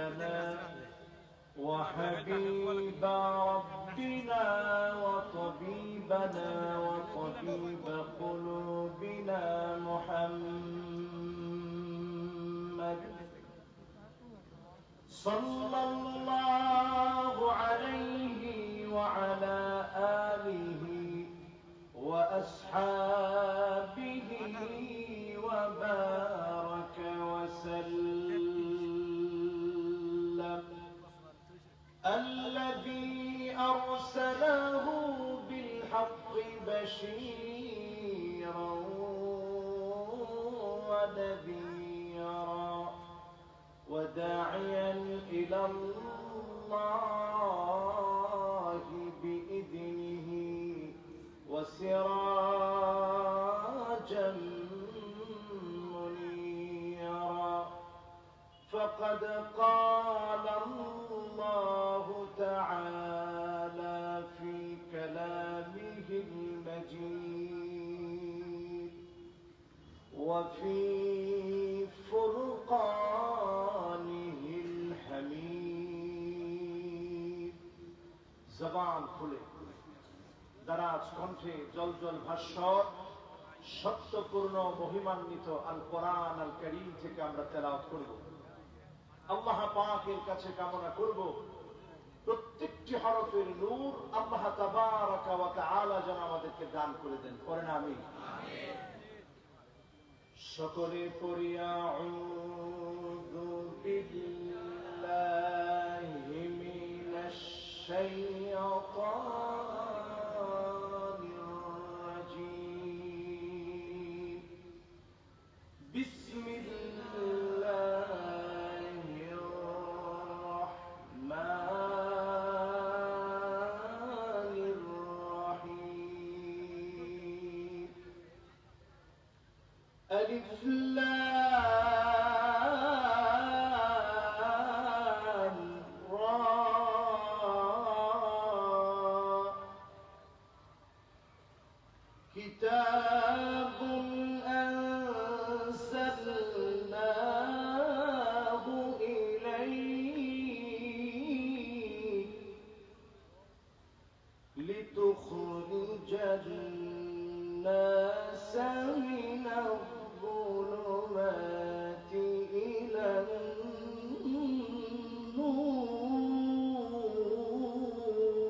نبينا وحبيب ربنا وطبيبنا وطبيب قلوبنا محمد صلى الله عليه وعلى آله وأصحابه وبارك وسلم الذي أرسله بالحق بشيرا ونذيرا وداعيا إلى الله بإذنه وسراجا منيرا فقد قال الله تعالى في كلامه المجيد وفي فرقانه الحميد জবান খুলে দারাজ কণ্ঠে জলজল ভাস্বর সত্যপূর্ণ মহিমান্বিত আল কোরআন আল কারীম থেকে আমরা তেলাওয়াত করব। আল্লাহ পাকের কাছে কামনা করব প্রত্যেকটি হরফের নূর আল্লাহ তাবারাকা ওয়া তাআলা যেন আমাদেরকে দান করে দেন। পড়েন আমিন। সকলে পড়ি আউযু বিল্লাহি মিনাশ শাইতানির রাজীম বিসমিল্লাহির রাহমানির রাহিম ألف لام را كتاب أنزلناه إليك لتخرج الناس من الظلمات إلى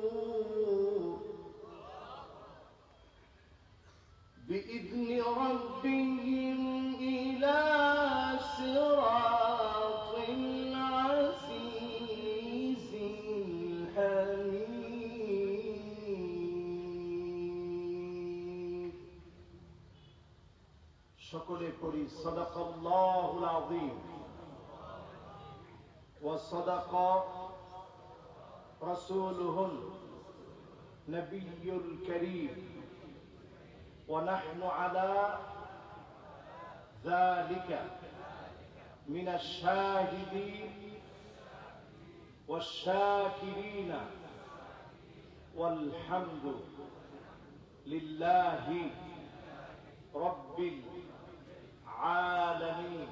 النور بإذن ربهم إلى صراط العزيز الحميد সকলে পড়ি সাদাকাল্লাহুল আযীম ওয়া সাদাকা রাসূলুহুল নবিয়্যুল কারীম ওয়া নাহনু আলা যালিকা মিনাশ শাহিদিন ওয়াশ শাকিরিন ওয়াল হামদু লিল্লাহি রাব্বিল عالمين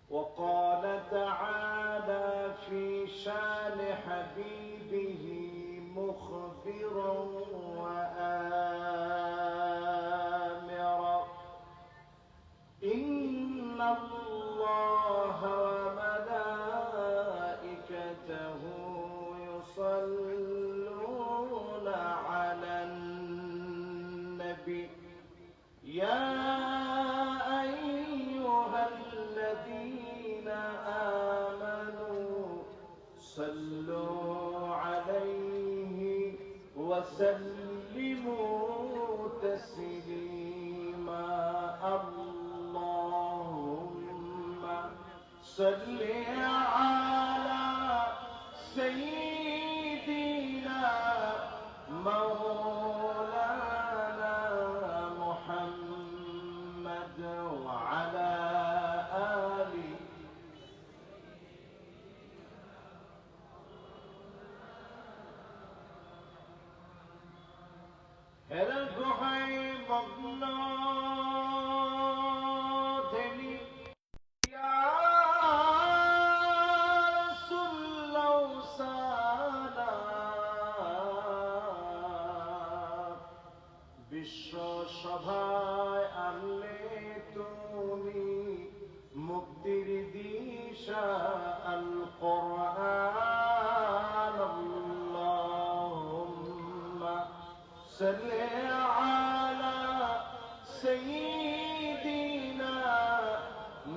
وقال تعالى في شان حبيبه مخبرا وآمرا إن الله وملائكته يصلون على النبي يا أيها الذين آمنوا صلوا عليه وسلموا تسليما اللهم صل على سيدنا مولانا محمد وعلى آله الجحي مظلوم شاء القرآن اللهم صل على سيدنا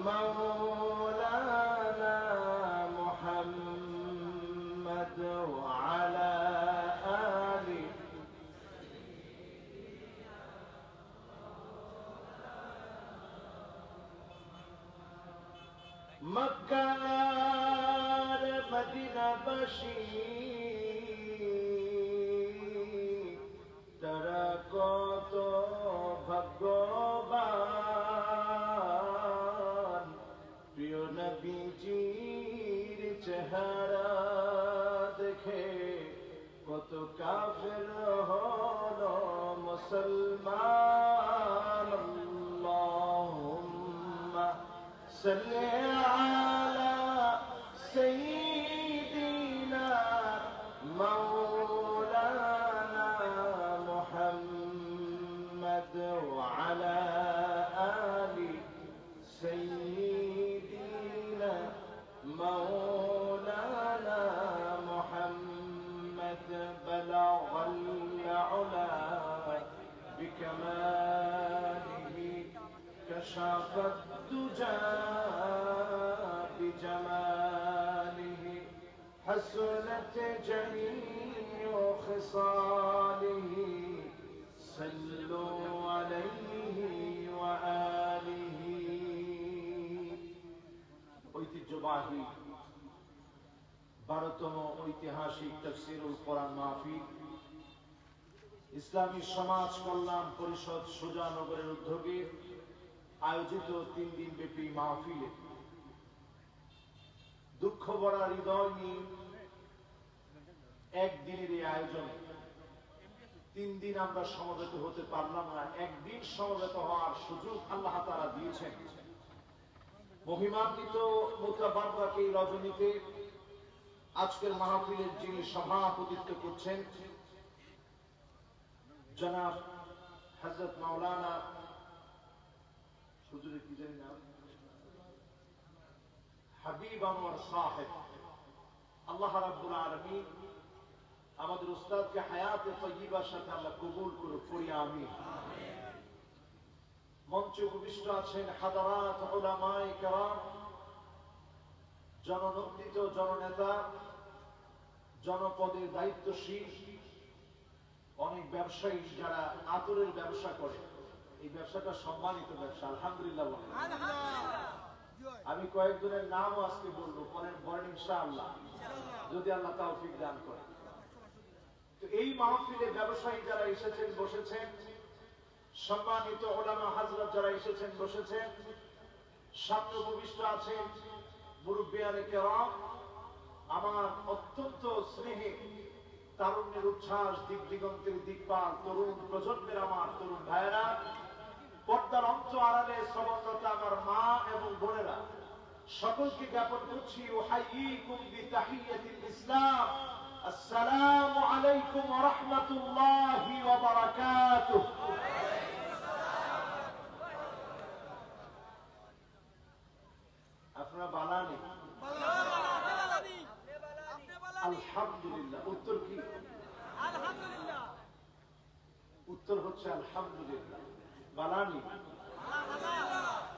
مولانا محمد وعلى آله মক্কার মদিনাবাসী তারা কত ভাগ্যবান, প্রিয় নবীজির চেহারা দেখে কত কাফের হলো মুসলমান। আল্লাহুম্মা সাল্লি আলা সাইয়্যিদিনা মাওলানা মুহাম্মদ ওয়া আলা আলি সাইয়্যিদিনা مولانا محمد بلغ العلا بكماله كشف الدجى بجماله حسنت جميع خصاله صلوا عليه وآله। ঐতিহ্যবাহী 12তম ঐতিহাসিক তাফসীরুল কোরআন মাহফিল ইসলামী সমাজ কল্যাণ পরিষদ সুজানগরের উদ্যোগে আয়োজিত 3 দিন ব্যাপী মাহফিলে দুঃখ ভরা হৃদয় নিয়ে একদিনের এই আয়োজনে 3 দিন আমরা সমবেত হতে পারলাম না, একদিন সমবেত হওয়ার সুযোগ আল্লাহ তাআলা দিয়েছেন। মহিমান্বিত মুতাবাররাক এই রজনীতে আজকের মাহফিলের যিনি সভাপতিত্ব করছেন জনাব হযরত মাওলানা হুজুর কি জানি নাম হাবিব আনোয়ার সাহেব, আল্লাহ রাব্বুল আলামিন আমাদের উস্তাদকে হায়াতে তাইয়্যিবার সাথে আল্লাহ কবুল করুক, পড়ি আমিন। মঞ্চে উপবিষ্ট আছেন হাদারাত উলামায়ে কেরাম, জননন্দিত জননেতা, জনপদের দায়িত্বশীল, অনেক ব্যবসায়ী যারা আতরের ব্যবসা করে, এই ব্যবসাটা সম্মানিত ব্যবসা, আলহামদুলিল্লাহ বলেন। আমি কয়েকজনের নামও আজকে বলবো, পরের বলেন ইনশাআল্লাহ, যদি আল্লাহ তৌফিক দান করে। তো এই মাহফিলে ব্যবসায়ী যারা এসেছেন বসেছেন, সম্মানিত উলামা হযরত যারা এসেছেন বসেছেন, সামনে উপবিষ্ট আছেন মুরব্বিয়ানে কেরাম, আমার অত্যন্ত স্নেহে তারুণ্যের উচ্ছ্বাস, দিক দিগন্তের দিকপাল তরুণ প্রজন্মের আমার তরুণ ভাইয়েরা, পর্দার অন্ত আড়ালে শ্রবণরত আমার মা এবং বোনেরা, সকলকে জ্ঞাপন করছি উহাইয়িকুম বিতাহিয়াতিল ইসলাম, আসসালামু আলাইকুম ওয়া রাহমাতুল্লাহি ওয়া বারাকাতুহু। আপনারা বানানি আলহামদুলিল্লাহ, উত্তর কি? আলহামদুলিল্লাহ, উত্তর হচ্ছে আলহামদুলিল্লাহ। বানানি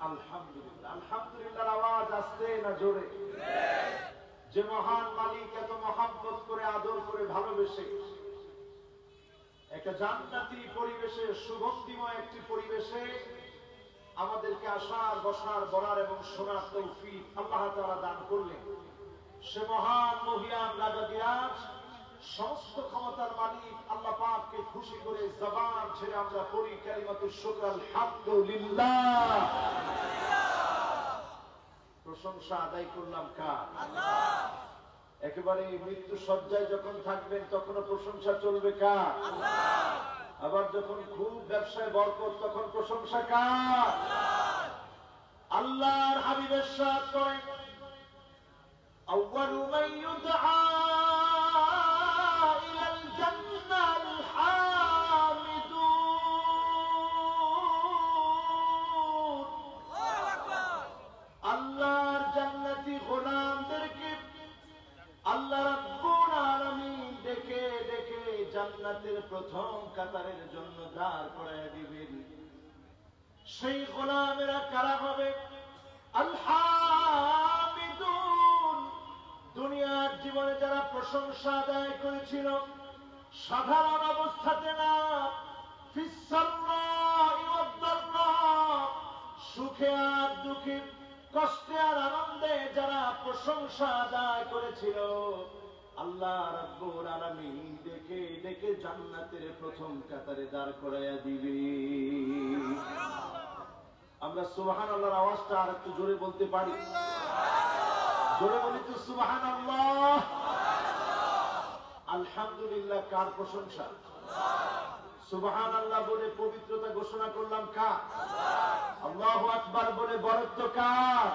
আলহামদুলিল্লাহ। আলহামদুলিল্লাহর আওয়াজ আসছে না জোরে? যে মহান মালিক এত মহব্বত করে, আদর করে, ভালোবেসে একটা জান্নাতি পরিবেশে, সুগন্ধিময় একটি পরিবেশে আমাদেরকে আসার, বসার, বলার এবং শোনার তৌফিক আল্লাহ তাআলা দান করলেন, সে মহান মহিয়ান রাজাদিরাজ সমস্ত ক্ষমতার মালিক আল্লাহ পাককে খুশি করে জবান ছেড়ে আমরা পড়ি কালিমাতুশ শুকর আলহামদুলিল্লাহ। প্রশংসা আদায় করলাম কার? আল্লাহ। একেবারে মৃত্যু সজ্জায় যখন থাকবেন তখনও প্রশংসা চলবে কার? আল্লাহ। আবার যখন খুব ব্যবসায় বরকত তখন প্রশংসা কার? আল্লাহ। আল্লাহর হাবিবের সাথ করেন আউয়ালু মান ইউদআ ইলাল জান্নাল হামিদুন। আল্লাহর জান্নাতি জান্নাতের প্রথম কাতারের জন্য দাঁড় করায় দিবেন। সেই গোলামেরা কারা হবে? আল-হামিদুন, দুনিয়ার জীবনে যারা প্রশংসা আদায় করেছিল সাধারণ অবস্থাতে না, ফিস-সাররাই ওয়াদ-দাররা, সুখে আর দুঃখে, কষ্টে আর আনন্দে যারা প্রশংসা আদায় করেছিল, আল্লাহ রাব্বুল আলামিন ডেকে ডেকে জান্নাতের প্রথম কাতারে দাঁড় করাইয়া দিবে। আমরা সুবহানাল্লাহর আওয়াজটা আর একটু জোরে বলতে পারি? জোরে বলি তো সুবহানাল্লাহ। আলহামদুলিল্লাহ কার প্রশংসা? সুবহানাল্লাহ বলে পবিত্রতা ঘোষণা করলাম কার? আল্লাহু আকবার বলে বরত্ব কার?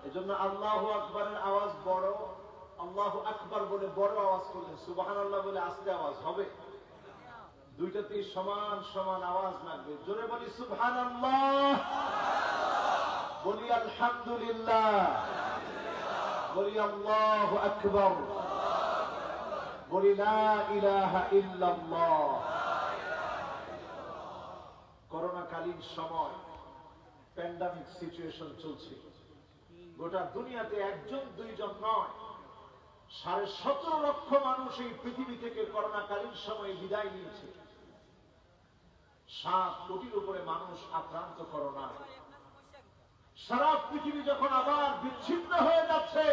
এজন্য আল্লাহু আকবারের আওয়াজ বড়, আল্লাহু আকবার বলে বড় আওয়াজ করলে সুবহানাল্লাহ বলে আস্তে আওয়াজ হবে? দুইটাতেই সমান সমান আওয়াজ লাগবে। জোরে বলি সুবহানাল্লাহ, বলি আলহামদুলিল্লাহ, বলি আল্লাহু আকবার, বলি লা ইলাহা ইল্লাল্লাহ। করোনাকালীন সময় প্যান্ডামিক সিচুয়েশন চলছে, গোটা দুনিয়াতে একজন দুইজন নয়, 17.5 লক্ষ মানুষ এই পৃথিবী থেকে করোনাকালীন সময়ে বিদায় নিয়েছে। 7 কোটির উপরে মানুষ আক্রান্ত করোনা। সারা পৃথিবী যখন আবার বিচ্ছিন্ন হয়ে যাচ্ছে,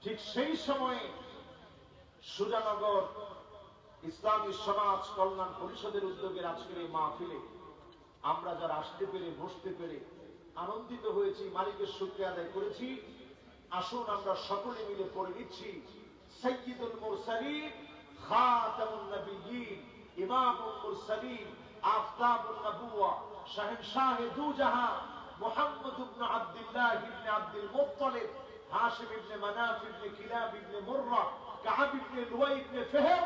ঠিক সেই সময়ে সুজানগর ইসলামী সমাজ কল্যাণ পরিষদের উদ্যোগের আজকের এই মাহফিলে আমরা যারা আসতে পেরে বসতে পেরে আনন্দিত হয়েছি, মালিকের শুকরিয়া আদায় করেছি। আসুন আমরা সকলে মিলে পড়ে নিচ্ছি সাইয়্যিদুল মুরসালিন, খাতামুন নবিয়্যিন, ইমামুল মুরসালিন, আফতাবুন নবুওয়া, শাহেনশাহে দু জাহান, মুহাম্মদ ইবনে আব্দুল্লাহ ইবনে আব্দুল মুত্তালিব, হাশিম ইবনে মানাফ ইবনে কিলাব ইবনে মুররা, কাব ইবনে লুয়াই ইবনে ফিহর,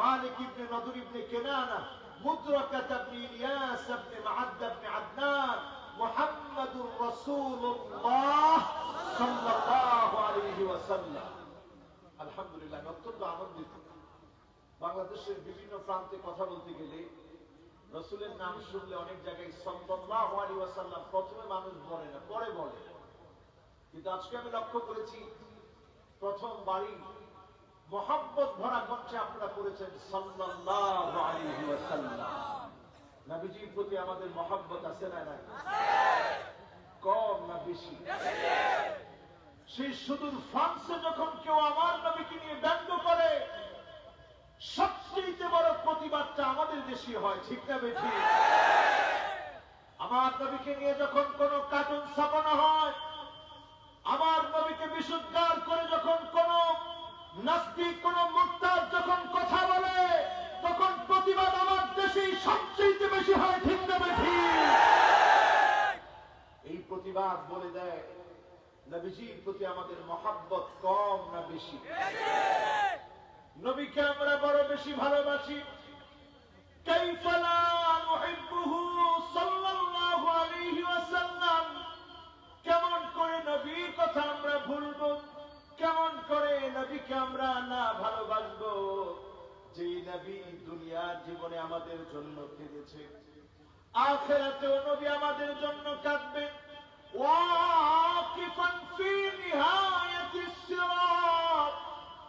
মালিক ইবনে নদর ইবনে কিনানা, মুদরাকাত ইবনে ইলিয়াস ইবনে মাআদ ইবনে আদনান, মুহাম্মাদুর রাসূলুল্লাহ সাল্লাল্লাহু আলাইহি ওয়াসাল্লাম। আলহামদুলিল্লাহ, অত্যন্ত আনন্দিত। বাংলাদেশের বিভিন্ন প্রান্তে কথা বলতে গেলে রাসূলের নাম শুনলে অনেক জায়গায় সাল্লাল্লাহু আলাইহি ওয়াসাল্লাম প্রথমে মানুষ বলে না, পরে বলে। কিন্তু আজকে আমি লক্ষ্য করেছি প্রথম বাড়ি মহব্বত ভরা কণ্ঠে আপনারা করেছেন সাল্লাল্লাহু আলাইহি ওয়াসাল্লাম। নবীজির প্রতি আমাদের মহব্বত আছে না নাই? কম না বেশি? সেই সুদূর ফ্রান্সে যখন কেউ আমার নবীকে নিয়ে ব্যঙ্গ করে, সবচেয়ে বড় প্রতিবাদটা আমাদের দেশে হয়, ঠিক না বেঠিক? আমার নবীকে নিয়ে যখন কোন কার্টুন ছাপানো হয়, আমার নবীকে বিশুদ্ধার করে যখন কোন নাস্তিক, কোন মুরতাদ যখন কথা বলে, তখন প্রতিবাদ আমার দেশেই সবচেয়ে বেশি হয়, ঠিক না বেঠিক? এই প্রতিবাদ বলে দেয় নবীজির প্রতি আমাদের মহব্বত কম না বেশি? নবীকে আমরা বড় বেশি ভালোবাসি। কাইফা লা নুহিব্বুহু সাল্লাল্লাহু আলাইহি ওয়াসাল্লাম। কেমন করে নবীর কথা আমরা ভুলবো, কেমন করে নবীকে আমরা না ভালোবাসবো, যে নবী দুনিয়ার জীবনে আমাদের জন্য কেঁদেছে, আখিরাতেও নবী আমাদের জন্য কাঁদবেন। ওয়াকিফান ফি নিহায়াতিস সিরাত,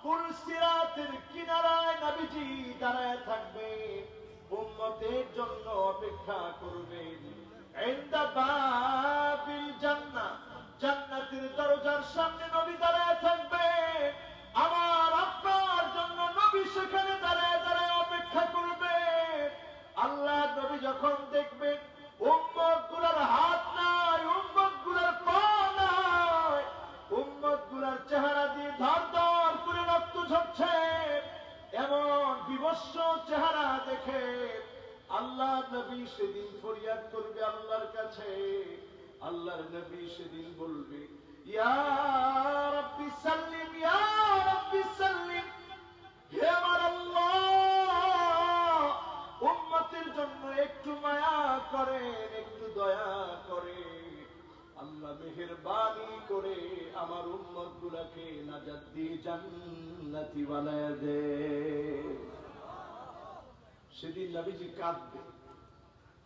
পুল সিরাতের কিনারায় নবীজি দাঁড়ায় থাকবেন, উম্মতের জন্য অপেক্ষা করবেন। ইনদা বাবিল জান্নাহ, জান্নাতের দরজার সামনে নবী দাঁড়ায় থাকবেন। আমার আপনার জন্য নবী সেখানে দাঁড়ায় দাঁড়ায় অপেক্ষা করবেন। আল্লাহ নবী যখন দেখবেন উম্মত গুলার হাত নাই, উম্মত গুলার পা নাই, উম্মত গুলার চেহারা দিয়ে ধর ধর করে রক্ত ঝরছে, এমন বিভৎস চেহারা দেখে আল্লাহ নবী সেদিন ফরিয়াদ করবে আল্লাহর কাছে। আল্লাহর নবী সেদিন বলবে, ইয়া রাব্বি সাল্লিম, ইয়া রাব্বি সাল্লিম, হে আমার আল্লাহ, উম্মতের জন্য একটু মায়া করেন, একটু দয়া করেন। আল্লাহ মেহেরবানি করে আমার উম্মত গুলাকে নাজাত দিয়ে জান্নাতি বানায় দে। সেদিন নবীজি কাঁদবে,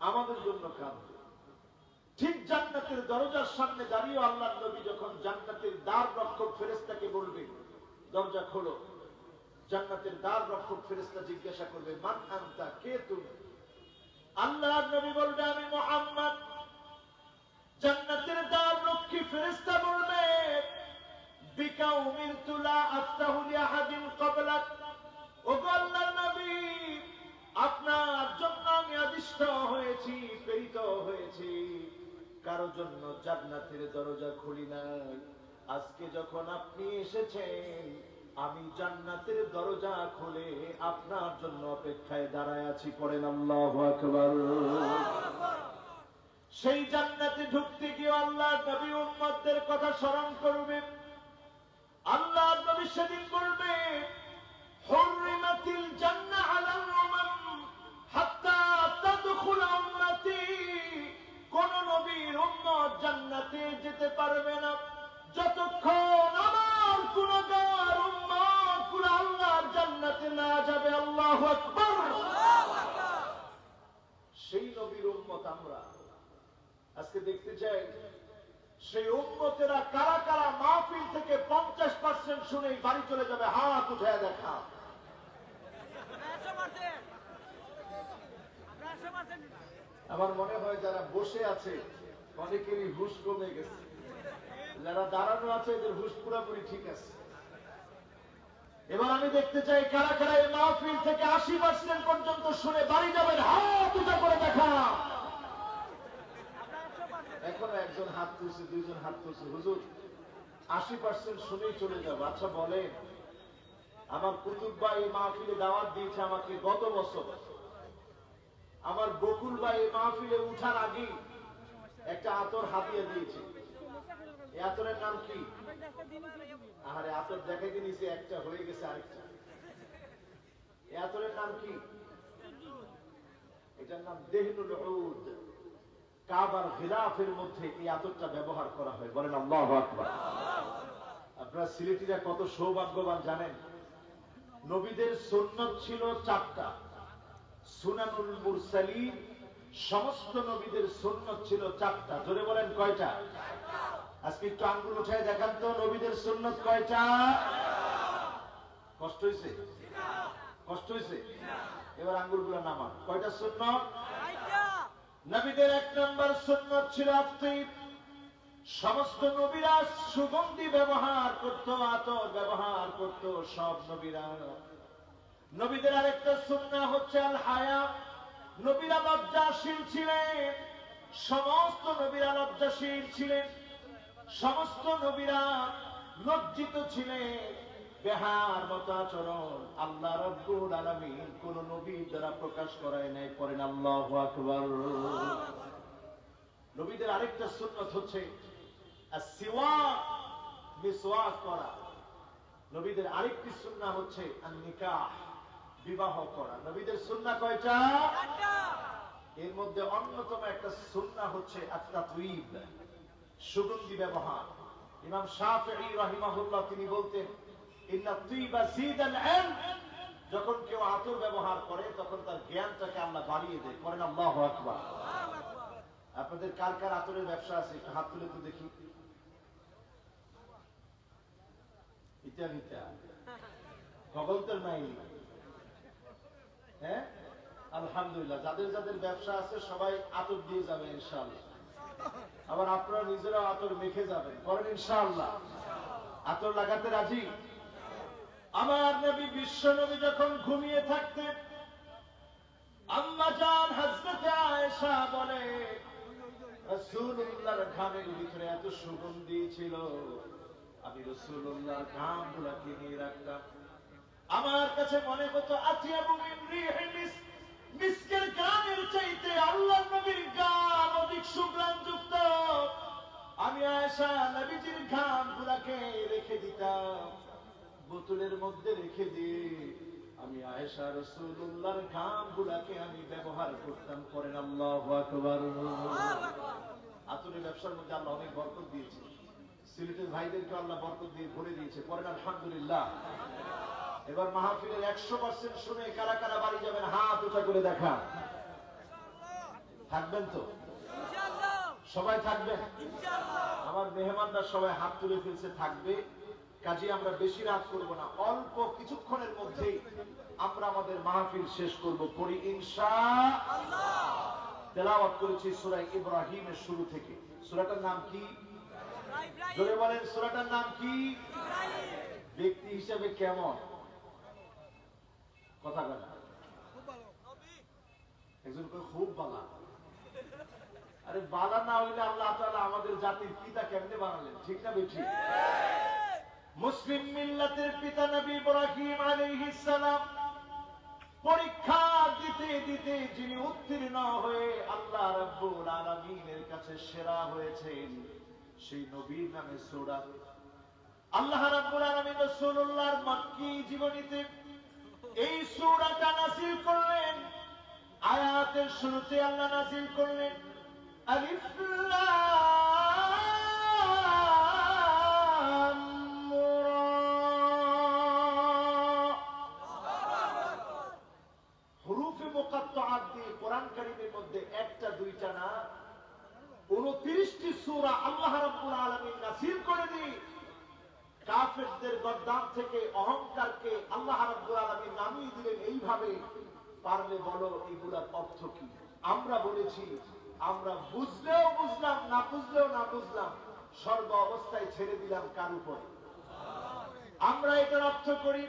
আমাদের জন্য কাঁদবে। ঠিক জান্নাতের দরজার সামনে দাঁড়িয়ে আল্লাহর নবী যখন জান্নাতের দ্বার রক্ষক ফেরেশতাকে বলবে দরজা খোলো, জান্নাতের দ্বার রক্ষক ফেরেশতা জিজ্ঞাসা করবে মান আনতা, কে তুমি? আল্লাহর নবী বলবে আমি মুহাম্মদ। জান্নাতের দ্বার রক্ষী ফেরেশতা বলবে বিকা উমিরতু লা আফতাহু লিআহাদিন ক্বাবলাক, ওগো আল্লাহর নবী আপনার জন্য আমি আদিষ্ট হয়েছি, প্রেরিত হয়েছি, কারো জন্য জান্নাতের দরজা খুলি নাই। আজকে যখন আপনি এসেছেন আমি জান্নাতের দরজা খুলে আপনার জন্য অপেক্ষায় দাঁড়ায় আছি। পড়েন আল্লাহু আকবার। সেই জান্নাতে ঢুকতে গিয়ে আল্লাহর নবী উম্মতদের কথা স্মরণ করবে। আল্লাহর নবী সেদিন বলবে হুররিমাতিল জান্নাহ আলাল উমাম হাত্তা তাদখুল উম্মতি, কোন নবীর উম্মত জান্নাতে যেতে পারবে না যতক্ষণ আমার গুনাহগার উম্মত গুলো আল্লাহর জান্নাতে না যাবে। আল্লাহু আকবার। সেই নবীর উম্মত আমরা আজকে দেখতে চাই সেই উম্মতেরা কারা কারা মাহফিল থেকে 50% শুনেই বাড়ি চলে যাবে। হাত উঠায় দেখা। আমার মনে হয় যারা বসে আছে অনেকেরই হুশ কমে গেছে, যারা দাঁড়ানো আছে এদের হুশ পুরোপুরি ঠিক আছে। এবার আমি দেখতে চাই কারা কারা এই মাহফিল থেকে 80% পর্যন্ত শুনে বাড়ি যাবেন। হাত উঠা করে দেখা। এখন একজন হাত তুলছে, দুইজন হাত তুলছে। হুজুর 80% শুনেই চলে যাবো। আচ্ছা বলেন, আমার কুতুব ভাই এই মাহফিলে দাওয়াত দিয়েছে আমাকে গত বছর। আমার বকুল ভাই এই মাহফিলে উঠার আগে একটা আতর হাতিয়ে দিয়েছে। এই আতরের নাম কি? আরে আতর দেখাইতে নিয়েছে, একটা হয়ে গেছে আরেকটা। এই আতরের নাম কি? এটার নাম দেহনুল উদ। কাবার গিলাফের মধ্যে এই আতরটা ব্যবহার করা হয়। বলেন আল্লাহু আকবার। আপনারা সিলেটিরা কত সৌভাগ্যবান জানেন? নবীদের সুন্নাত ছিল 4টা। সুনানুল মুরসালিন, সমস্ত নবীদের সুন্নাত ছিল 4টা। জোরে বলেন কয়টা? আজকে একটু আঙ্গুল উঠায় দেখান তো নবীদের সুন্নাত কয়টা? কষ্ট হয়েছে? কষ্ট হয়েছে? এবার আঙ্গুলগুলো নামান। কয়টা সুন্নাত? নবীদের 1 নম্বর সুন্নাত ছিল আত্মীব। সমস্ত নবীরা সুগন্ধি ব্যবহার করত, আতর ব্যবহার করত সব নবীরা। নবীদের আরেকটা সুন্নাহ হচ্ছে আল হায়া। নবীরা লজ্জাশীল ছিলেন, সমস্ত নবীরা লজ্জাশীল ছিলেন, সমস্ত নবীরা লজ্জিত ছিলেন। বেহার মতো আচরণ আল্লাহ রাব্বুল আলামিন কোন নবী দ্বারা প্রকাশ করায় নাই। পড়েন আল্লাহু আকবার। নবীদের আরেকটা সুন্নাত হচ্ছে আসওয়াক, মিসওয়াক করা। নবীদের আরেকটি সুন্নাহ হচ্ছে আন-নিকাহ, বিবাহ করা। নবীদের সুন্নাহ কয়টা? 4টা। এর মধ্যে অন্যতম একটা সুন্নাহ হচ্ছে আত-তাতয়িব, সুগন্ধি ব্যবহার। ইমাম শাফিঈ রাহিমাহুল্লাহ তিনি বলতেন ইন্না তিবা জিদাল ইলম, যখন কেউ আতর ব্যবহার করে তখন তার জ্ঞানটাকে আল্লাহ বাড়িয়ে দেয়। করেন আল্লাহু আকবার। আপনাদের কার কার আতরের ব্যবসা আছে একটু হাত তুলে তো দেখি। ইটা ইটা কবল তো নাই। হ্যাঁ আলহামদুলিল্লাহ, যাদের যাদের ব্যবসা আছে সবাই আতর দিয়ে যাবে ইনশাআল্লাহ। আবার আপনারা নিজেরাও আতর মেখে যাবেন। করেন ইনশাআল্লাহ। আতর লাগাতে রাজি? আমার নবী বিশ্ব নবী যখন ঘুমিয়ে থাকতেন আম্মা জান হযরতে আয়েশা বলে রাসূলুল্লাহর ঘামের ভিতরে এত সুগন্ধি ছিল, আমি রাসূলুল্লাহর ঘামগুলোকে নিয়ে রাখতাম। আমার কাছে মনে হতো আতিয়াবু মিন রিহিল মিসকের ঘামের চাইতে আল্লাহর নবীর ঘাম অধিক সুগন্ধযুক্ত। আমি আয়েশা নবীজির ঘামগুলোকে রেখে দিতাম, বোতলের মধ্যে রেখে দিয়ে আমি আয়েশা রাসূলুল্লাহর ঘামগুলোকে আমি ব্যবহার করতাম। করেন আল্লাহু আকবার। আতরের ব্যবসার মধ্যে আল্লাহ অনেক বরকত দিয়েছে। সিলেটের ভাইদেরকে আল্লাহ বরকত দিয়ে ভরে দিয়েছে। করেন আলহামদুলিল্লাহ। এবার মাহফিলের 100% শুনে কারা কারা বাড়ি যাবেন হাত উঁচা করে দেখা। থাকবেন তো? সবাই থাকবেন? আমার মেহমানরা সবাই হাত তুলে ফেলছে, থাকবে। কাজে আমরা বেশি রাত করব না, অল্প কিছুক্ষণের মধ্যেই আমরা আমাদের মাহফিল শেষ করব। পড়ি ইনশাআল্লাহ। তেলাওয়াত করেছি সূরা ইব্রাহিমের শুরু থেকে। সূরাটার নাম কি? জোরে বলেন, সূরাটার নাম কি? ব্যক্তি হিসেবে কেমন? কথা বলেন। একজন কয় খুব বালা। আরে বালা না হইলে আল্লাহ তাআলা আমাদের জাতির পিতা কেমনে বানালেন? ঠিক না বেঠি? মুসলিম মিল্লাতের পিতা নবী ইব্রাহিম আলাইহিস সালাম পরীক্ষা দিতে দিতে যিনি উত্তীর্ণ হয়ে আল্লাহ রাব্বুল আলামিনের কাছে সেরা হয়েছেন, সেই নবীর নামে সূরা। আল্লাহ রাব্বুল আলামিন রাসূলুল্লাহর মক্কি জীবনীতে এই সূরাটা নাযিল করলেন। আয়াতের শুরুতে আল্লাহ নাযিল করলেন আলিফ লাম রা। হুরুফে মুকাত্তাআত দিয়ে কোরআন কারীমের মধ্যে একটা দুইটা না 29টি সূরা আল্লাহ রাব্বুল আলামিন নাযিল করে দিয়ে কাফেরদের গর্দান থেকে অহংকারকে আল্লাহ রাব্বুল আলামিন নামিয়ে দিলেন এইভাবে। পারলে বলো এগুলার অর্থ কি? আমরা বলেছি, আমরা বুঝলেও বুঝলাম, না বুঝলেও না বুঝলাম, সর্ব অবস্থায় ছেড়ে দিলাম কার উপর? আমরা এটার অর্থ করি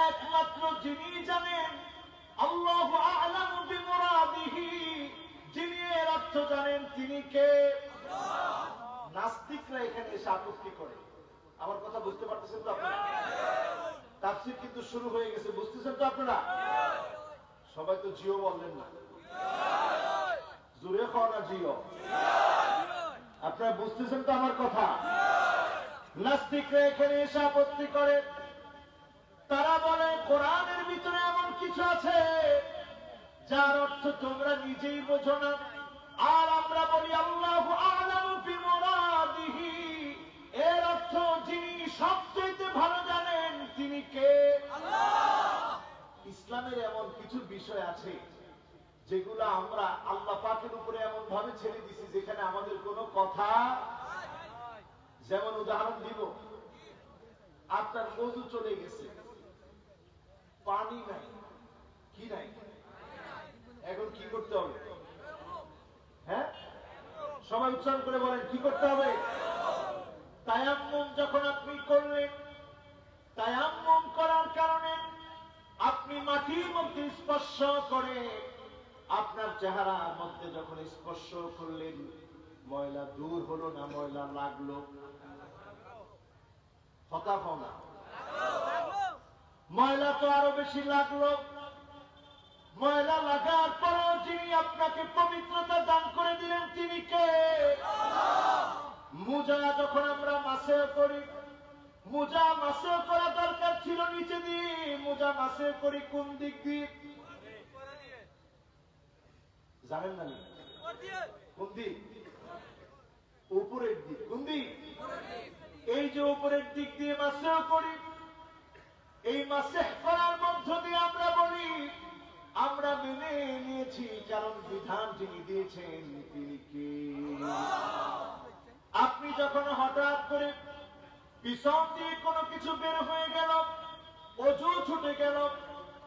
একমাত্র যিনি জানেন, আল্লাহু আ'লামু বিমুরাদিহি, যিনি এর অর্থ জানেন তিনি কে? নাস্তিকরা এখানে এসে আপত্তি করে। আমার কথা বুঝতে পারতেছেন তো আপনারা? তাফসীর কিন্তু শুরু হয়ে গেছে, বুঝতেছেন তো আপনারা? সবাই তো জিও বললেন না, জোরে খাও না জিও। আপনারা বুঝতেছেন তো আমার কথা? নাস্তিকরা এখানে এসে আপত্তি করে। তারা বলে কোরআনের ভিতরে এমন কিছু আছে যার অর্থ তোমরা নিজেই বোঝো না। আর আমরা বলি আল্লাহু আ'লামু বিমুরাদিহি, এর অর্থ যিনি সবচেয়ে ভালো জানেন তিনি কে? আল্লাহ। ইসলামের এমন কিছু বিষয় আছে যেগুলো আমরা আল্লাহ পাকের উপরে এমন ভাবে ছেড়ে দিছি যেখানে আমাদের কোনো কথা। যেমন উদাহরণ দিব, আপনার ওযু চলে গেছে, পানি নাই, কি নাই, এখন কি করতে হবে? হ্যাঁ, সবাই উচ্চারণ করে বলেন কি করতে হবে? তায়াম্মুম যখন আপনি করলেন, তায়াম্মুম করার কারণে আপনি মাটির মধ্যে স্পর্শ করে আপনার চেহারার মধ্যে যখন স্পর্শ করলেন, ময়লা দূর হলো না ময়লা লাগলো? কথা কও না, ময়লা তো আরো বেশি লাগলো। ময়লা লাগার পরেও যিনি আপনাকে পবিত্রতা দান করে দিলেন তিনি কে? মোজা যখন আমরা মাসে করি, মোজা মাসে করা দরকার ছিল নিচে দিয়ে, মোজা মাসে করি কোন দিক দিয়ে? জানেন না? কোন দিক? উপরের দিক। কোন দিক? এই যে উপরের দিক দিয়ে মাসে করি। এই মাসে করার মধ্য দিয়ে আমরা বলি আমরা মেনে নিয়েছি, কারণ বিধান যিনি দিয়েছেন তিনি কে? আপনি যখন হঠাৎ করে পিছন দিয়ে কোনো কিছু বের হয়ে গেল, অজু ছুটে গেল,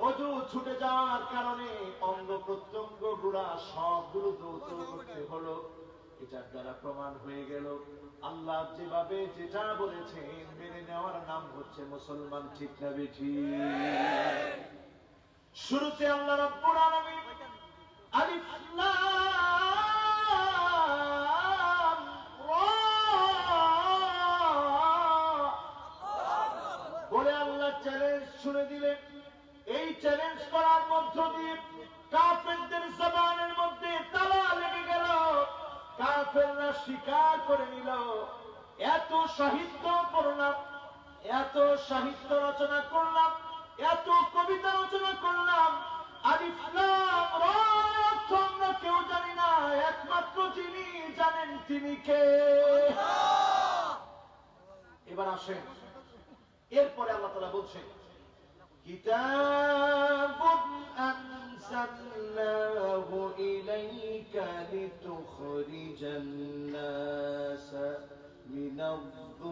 অজু ছুটে যাওয়ার কারণে অঙ্গ প্রত্যঙ্গ গুলা সবগুলো দৌত করতে হলো। এটার দ্বারা প্রমাণ হয়ে গেল আল্লাহ যেভাবে যেটা বলেছেন মেনে নেওয়ার নাম হচ্ছে মুসলমান। ঠিক না বেঠিক? শুরুতে আল্লাহ রাব্বুল আলামিন আলিফ লাম রা বলে আল্লাহ চ্যালেঞ্জ শুনে দিলেন। এই চ্যালেঞ্জ করার মধ্য দিয়ে কাফেরদের জবানের মধ্যে তালা লেগে গেল। কাফেররা স্বীকার করে নিল, এত সাহিত্য পড়লাম, এত সাহিত্য রচনা করলাম, এত কবিতা রচনা করলাম, আলিফ লাম রা অর্থ আমরা কেউ জানি না, একমাত্র যিনি জানেন তিনি কে? এবার আসেন, এরপরে আল্লাহ তাআলা বলছেন কিতাবুন আনজালনাহু ইলাইকা লিতুখরিজান নাস মিনায-যুলুমাতি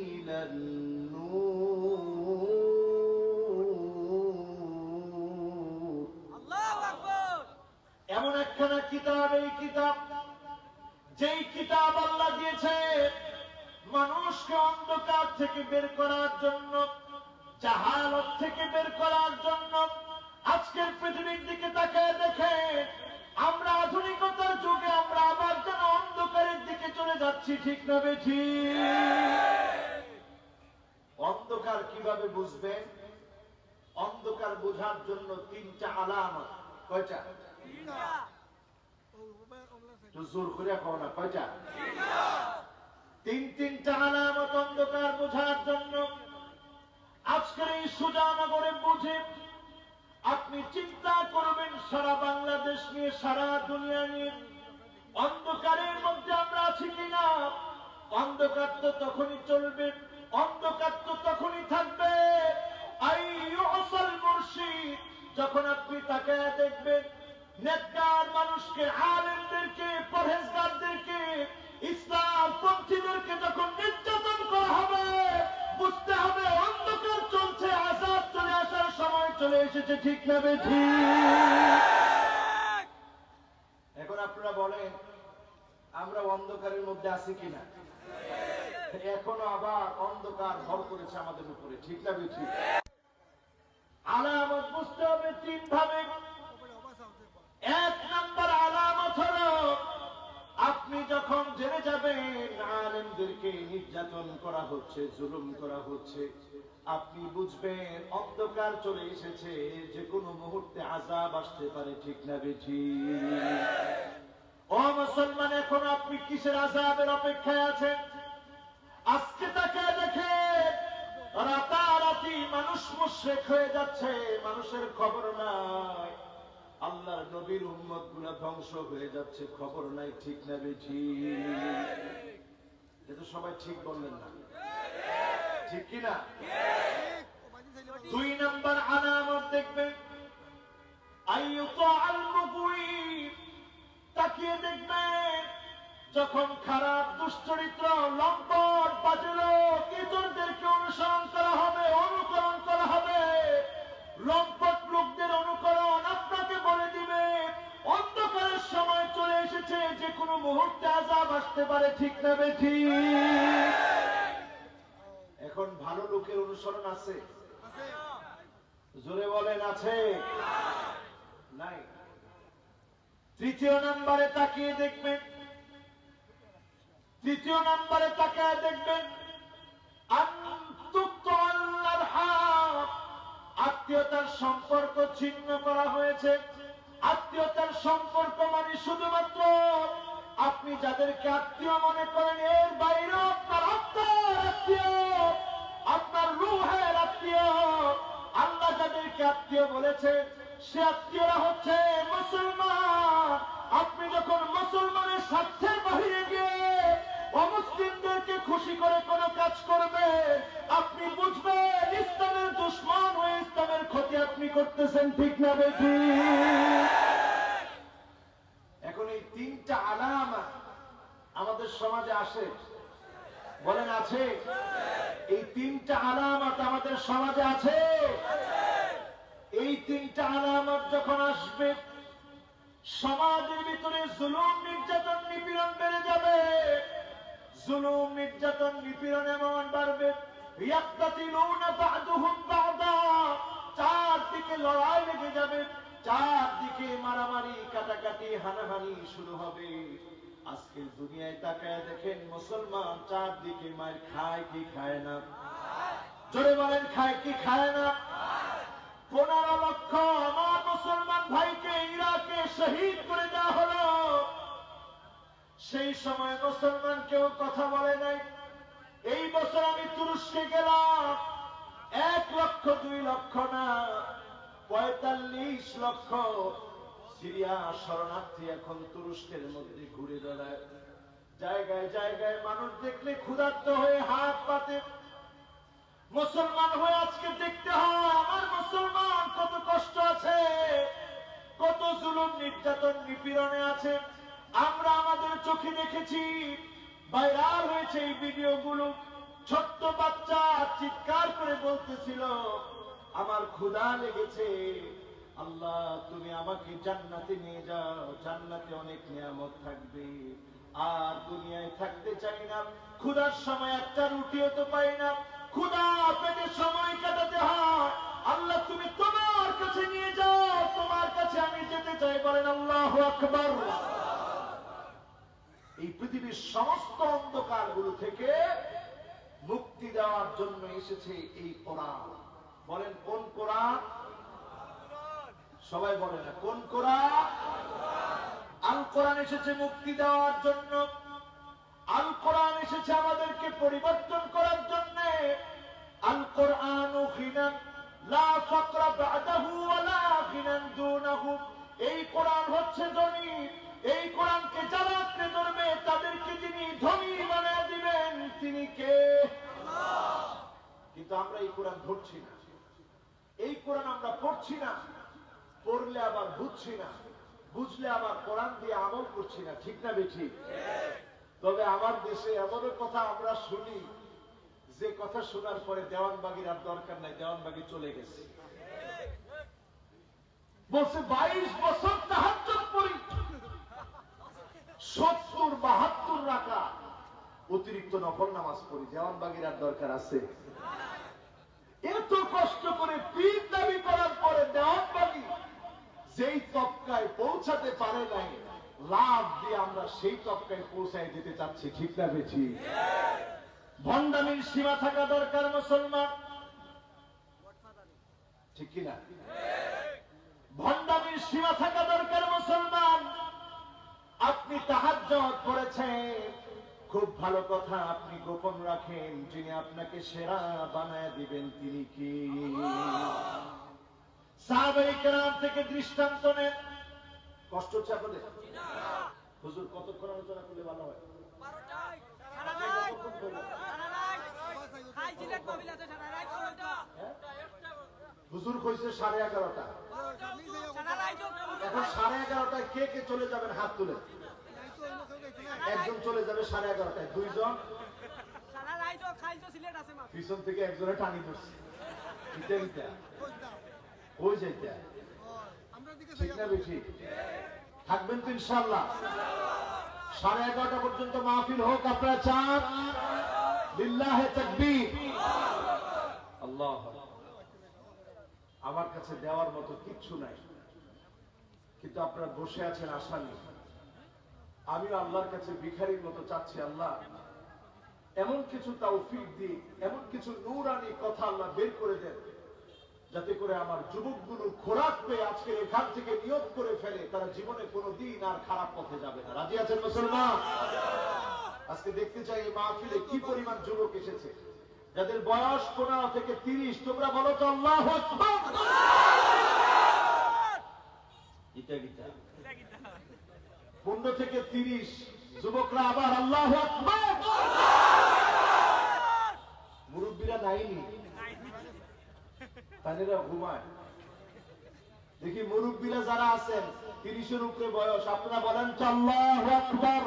ইলান-নূর। আল্লাহু আকবার। এমন একখানা কিতাব, এই কিতাব, যেই কিতাব আল্লাহ দিয়েছে মানুষকে অন্ধকার থেকে বের করার জন্য, জাহালত থেকে বের করার জন্য। আজকের পৃথিবীর দিকে তাকায় দেখে আমরা আধুনিকতার যুগে আমরা আবার যেন অন্ধকারের দিকে চলে যাচ্ছি, ঠিক না বেঠিক? অন্ধকার কিভাবে বুঝবেন? অন্ধকার বোঝার জন্য তিনটা আলামত। কয়টা? জোর করে কও না, কয়টা? তিনটা আলামত অন্ধকার বোঝার জন্য। আজকের এই সুজানগরে বুঝে আপনি চিন্তা করবেন সারা বাংলাদেশ নিয়ে, সারা দুনিয়া নিয়ে অন্ধকারের মধ্যে আমরা আছি কিনা। অন্ধকার তো তখনই চলবে, অন্ধকার তো তখনই থাকবে মুর্শিদ, যখন আপনি তাকে দেখবেন নেককার মানুষকে, আলেমদেরকে, পরহেজগারদেরকে, ইসলামপন্থীদেরকে যখন নির্যাতন করা হবে, বুঝতে হবে অন্ধকার চলছে, আযাব চলে আসার সময় চলে এসেছে, ঠিক না বেঠিক? এখন আপনারা বলেন আমরা অন্ধকারের মধ্যে আছি কিনা? এখনো আবার অন্ধকার ভর করেছে আমাদের উপরে, ঠিক না বেঠিক? আলামত বুঝতে হবে তিন ভাবে। এক নাম্বার আলামত হলো আপনি যখন জেনে যাবেন আলেমদেরকে নির্যাতন করা হচ্ছে, জুলুম করা হচ্ছে, আপনি বুঝবেন অন্ধকার চলে এসেছে, যে কোনো মুহূর্তে আযাব আসতে পারে, ঠিক না বেঠিক? ও মুসলমান, এখন আপনি কিসের আযাবের অপেক্ষায় আছেন? আজকে তাকে দেখে রাতারাতি মানুষ মুশরিক হয়ে যাচ্ছে, মানুষের খবর নাই। আল্লাহর নবীর উম্মত গুলা ধ্বংস হয়ে যাচ্ছে, খবর নাই, ঠিক না বেঠিক? এটা সবাই ঠিক বললেন না, ঠিক কিনা? দুই নাম্বার আলামত দেখবেন আইয়ুতাআল মুগওয়িব। তাকিয়ে দেখবেন যখন খারাপ, দুশ্চরিত্র, লম্পট, বাজে লোক, ইতরদেরকে অনুসরণ করা হবে, অনুকরণ করা হবে। লম্পট লোকদের অনুকরণ আপনাকে বলে দিবে অন্ধকারের সময় চলে এসেছে, যে কোনো মুহূর্তে আযাব আসতে পারে, ঠিক না বেঠিক? এখন ভালো লোকের অনুসরণ আছে? জোরে বলেন, আছে? নাই। তৃতীয় নম্বরে তাকিয়ে দেখবেন, তৃতীয় নম্বরে তাকিয়ে দেখবেন আত্মীয়তার সম্পর্ক ছিন্ন করা হয়েছে। আত্মীয়তার সম্পর্ক মানে শুধুমাত্র আপনি যাদেরকে আত্মীয় মনে করেন, এর বাইরে আপনার আত্মার আত্মীয়, আপনার রূহের আত্মীয়। আল্লাহ যাদেরকে আত্মীয় বলেছে সে আত্মীয়রা হচ্ছে মুসলমান। আপনি যখন মুসলমানের স্বার্থের বাহিরে গিয়ে অমুসলিমদেরকে খুশি করে কোনো কাজ করবে, আপনি বুঝবেন ইসলামের দুশমন হয়ে ইসলামের ক্ষতি আপনি করতেছেন, ঠিক না বেঠিক? এখন এই তিনটা আলামত আমাদের সমাজে আসে, বলেন আছে? এই তিনটা আলামত আমাদের সমাজে আছে। এই তিনটা আলামত যখন আসবে, সমাজের ভিতরে জুলুম, নির্যাতন, নিপীড়ন বেড়ে যাবে। জুলুম, নির্যাতন, নিপীড়ন এমন বাড়বে, ইয়াকতাতিলুনা বা'দুহুম বা'দা, চারদিকে লড়াই লেগে যাবে, চারদিকে মারামারি, কাটাকাটি, হানাহানি শুরু হবে। আজকের দুনিয়ায় তাকায় দেখেন মুসলমান চারদিকে মার খায় কি খায় না? জোরে বলেন, খায় কি খায় না? 15 লক্ষ আমার মুসলমান ভাইকে ইরাকে শহীদ করে দেওয়া হলো। সেই সময় মুসলমান কেউ কথা বলে নাই। এই বছর আমি তুরস্কে গেলাম, 1 লক্ষ 2 লক্ষ না, 45 লক্ষ সিরিয়া শরণার্থী এখন তুরস্কের মধ্যে ঘুরে বেড়ায়। জায়গায় জায়গায় মানুষ দেখলে ক্ষুধার্ত হয়ে হাত পাতে। মুসলমান হয়ে আজকে দেখতে হয় আমার মুসলমান কত কষ্ট আছে, কত জুলুম নির্যাতন নিপীড়নে আছে। আমরা আমাদের চোখে দেখেছি, ভাইরাল হয়েছে এই ভিডিওগুলো। ছোট্ট বাচ্চা চিৎকার করে বলতেছিল, আমার ক্ষুধা লেগেছে, আল্লাহ তুমি আমাকে জান্নাতে নিয়ে যাও, জান্নাতে অনেক নিয়ামত থাকবে, আর দুনিয়ায় থাকতে চাই না। ক্ষুধার সময় একটা রুটিও তো পাই না, ক্ষুধা পেটে সময় কাটাতে হয়। আল্লাহ তুমি তোমার কাছে নিয়ে যাও, তোমার কাছে আমি যেতে চাই। বলেন আল্লাহু আকবার। এই পৃথিবীর সমস্ত অন্ধকারগুলো থেকে মুক্তি দেওয়ার জন্য এসেছে এই কোরআন। বলেন কোন কোরআন? সবাই বলে না কোন কোরআন? আল কোরআন এসেছে মুক্তি দেওয়ার জন্য। আল কোরআন এসেছে আমাদেরকে পরিবর্তন করার জন্য। আল কোরআনু গিনান লা ফাকরা বাদাহু ওয়ালা গিনান দুনাহু। এই কোরআন হচ্ছে ধনী। এই কোরআনকে যারা আঁকড়ে ধরবে তাদেরকে তিনি ধনী বানিয়ে দিবেন। তিনি কে? আল্লাহ। কিন্তু আমরা এই কোরআন ধরছি না, এই কোরআন আমরা পড়ছি না, পড়লে আবার বুঝছি না, বুঝলে আবার কোরআন দিয়ে আমল করছি না। ঠিক না বেঠিক? তবে আমার দেশে এমন কথা আমরা শুনি, যে কথা শোনার পরে দেওয়ানবাগির আর দরকার নাই, দেওয়ানবাগি চলে গেছে। বলছে 22 বছর তাহাজ্জুদ পড়ি, 70-72 রাকাত অতিরিক্ত নফল নামাজ পড়ি, দেওয়ানবাগির আর দরকার আছে? এত কষ্ট করে পীর দাবি করার পরে দেওয়ানবাগি যেই তবকায় পৌঁছাতে পারে নাই, লাভ দিয়ে আমরা সেই তবকায় পৌঁছায় যেতে চাচ্ছি। ঠিক না বেঠি? ভণ্ডামির সীমা থাকা দরকার মুসলমান, ঠিক কিনা? ভণ্ডামির সীমা থাকা দরকার মুসলমান। আপনি তাহাজ্জুদ পড়েছেন, খুব ভালো কথা, আপনি গোপন রাখেন, যিনি আপনাকে সেরা বানায় দিবেন তিনি কি? সাহাবায়ে কেরাম থেকে দৃষ্টান্ত নেন। কষ্ট হচ্ছে আপনাদের? হুজুর কতক্ষণ আলোচনা করলে ভালো হয়? হুজুর কইছে 11:30। এখন 11:30 কে কে চলে যাবেন হাত তুলে? একজন চলে যাবে 11:30, দুইজন পিছন থেকে একজনে টানি ধরছে। ওই যাইতে ঠিক না বেশি? থাকবেন তো ইনশাআল্লাহ? 11:30 পর্যন্ত মাহফিল হোক, আপনারা চান? লিল্লাহে তাকবীর। আল্লাহ। আমার কাছে দেওয়ার মতো কিচ্ছু নাই, কিন্তু আপনারা বসে আছেন আশা নিয়ে। আমিও আল্লাহর কাছে ভিখারির মতো চাচ্ছি, আল্লাহ এমন কিছু তৌফিক দিন, এমন কিছু নূরানি কথা আল্লাহ বের করে দেন, যাতে করে আমার যুবকগুলো খোরাক পেয়ে আজকে এখান থেকে নিয়ত করে ফেলে তারা জীবনে কোনোদিন আর খারাপ পথে যাবে না। রাজি আছেন মুসলমান? আজকে দেখতে চাই এই মাহফিলে কি পরিমাণ যুবক এসেছে, যাদের বয়স 15 থেকে 30। তোমরা বলো তো আল্লাহু আকবার। 15 থেকে 30 যুবকরা আবার আল্লাহু আকবার। মুরব্বীরা নাইনি, তাদেরা ঘুমায়। দেখি মুরব্বীরা যারা আছেন 30-এর উপরে বয়স, আপনারা বলেন তো আল্লাহু আকবার।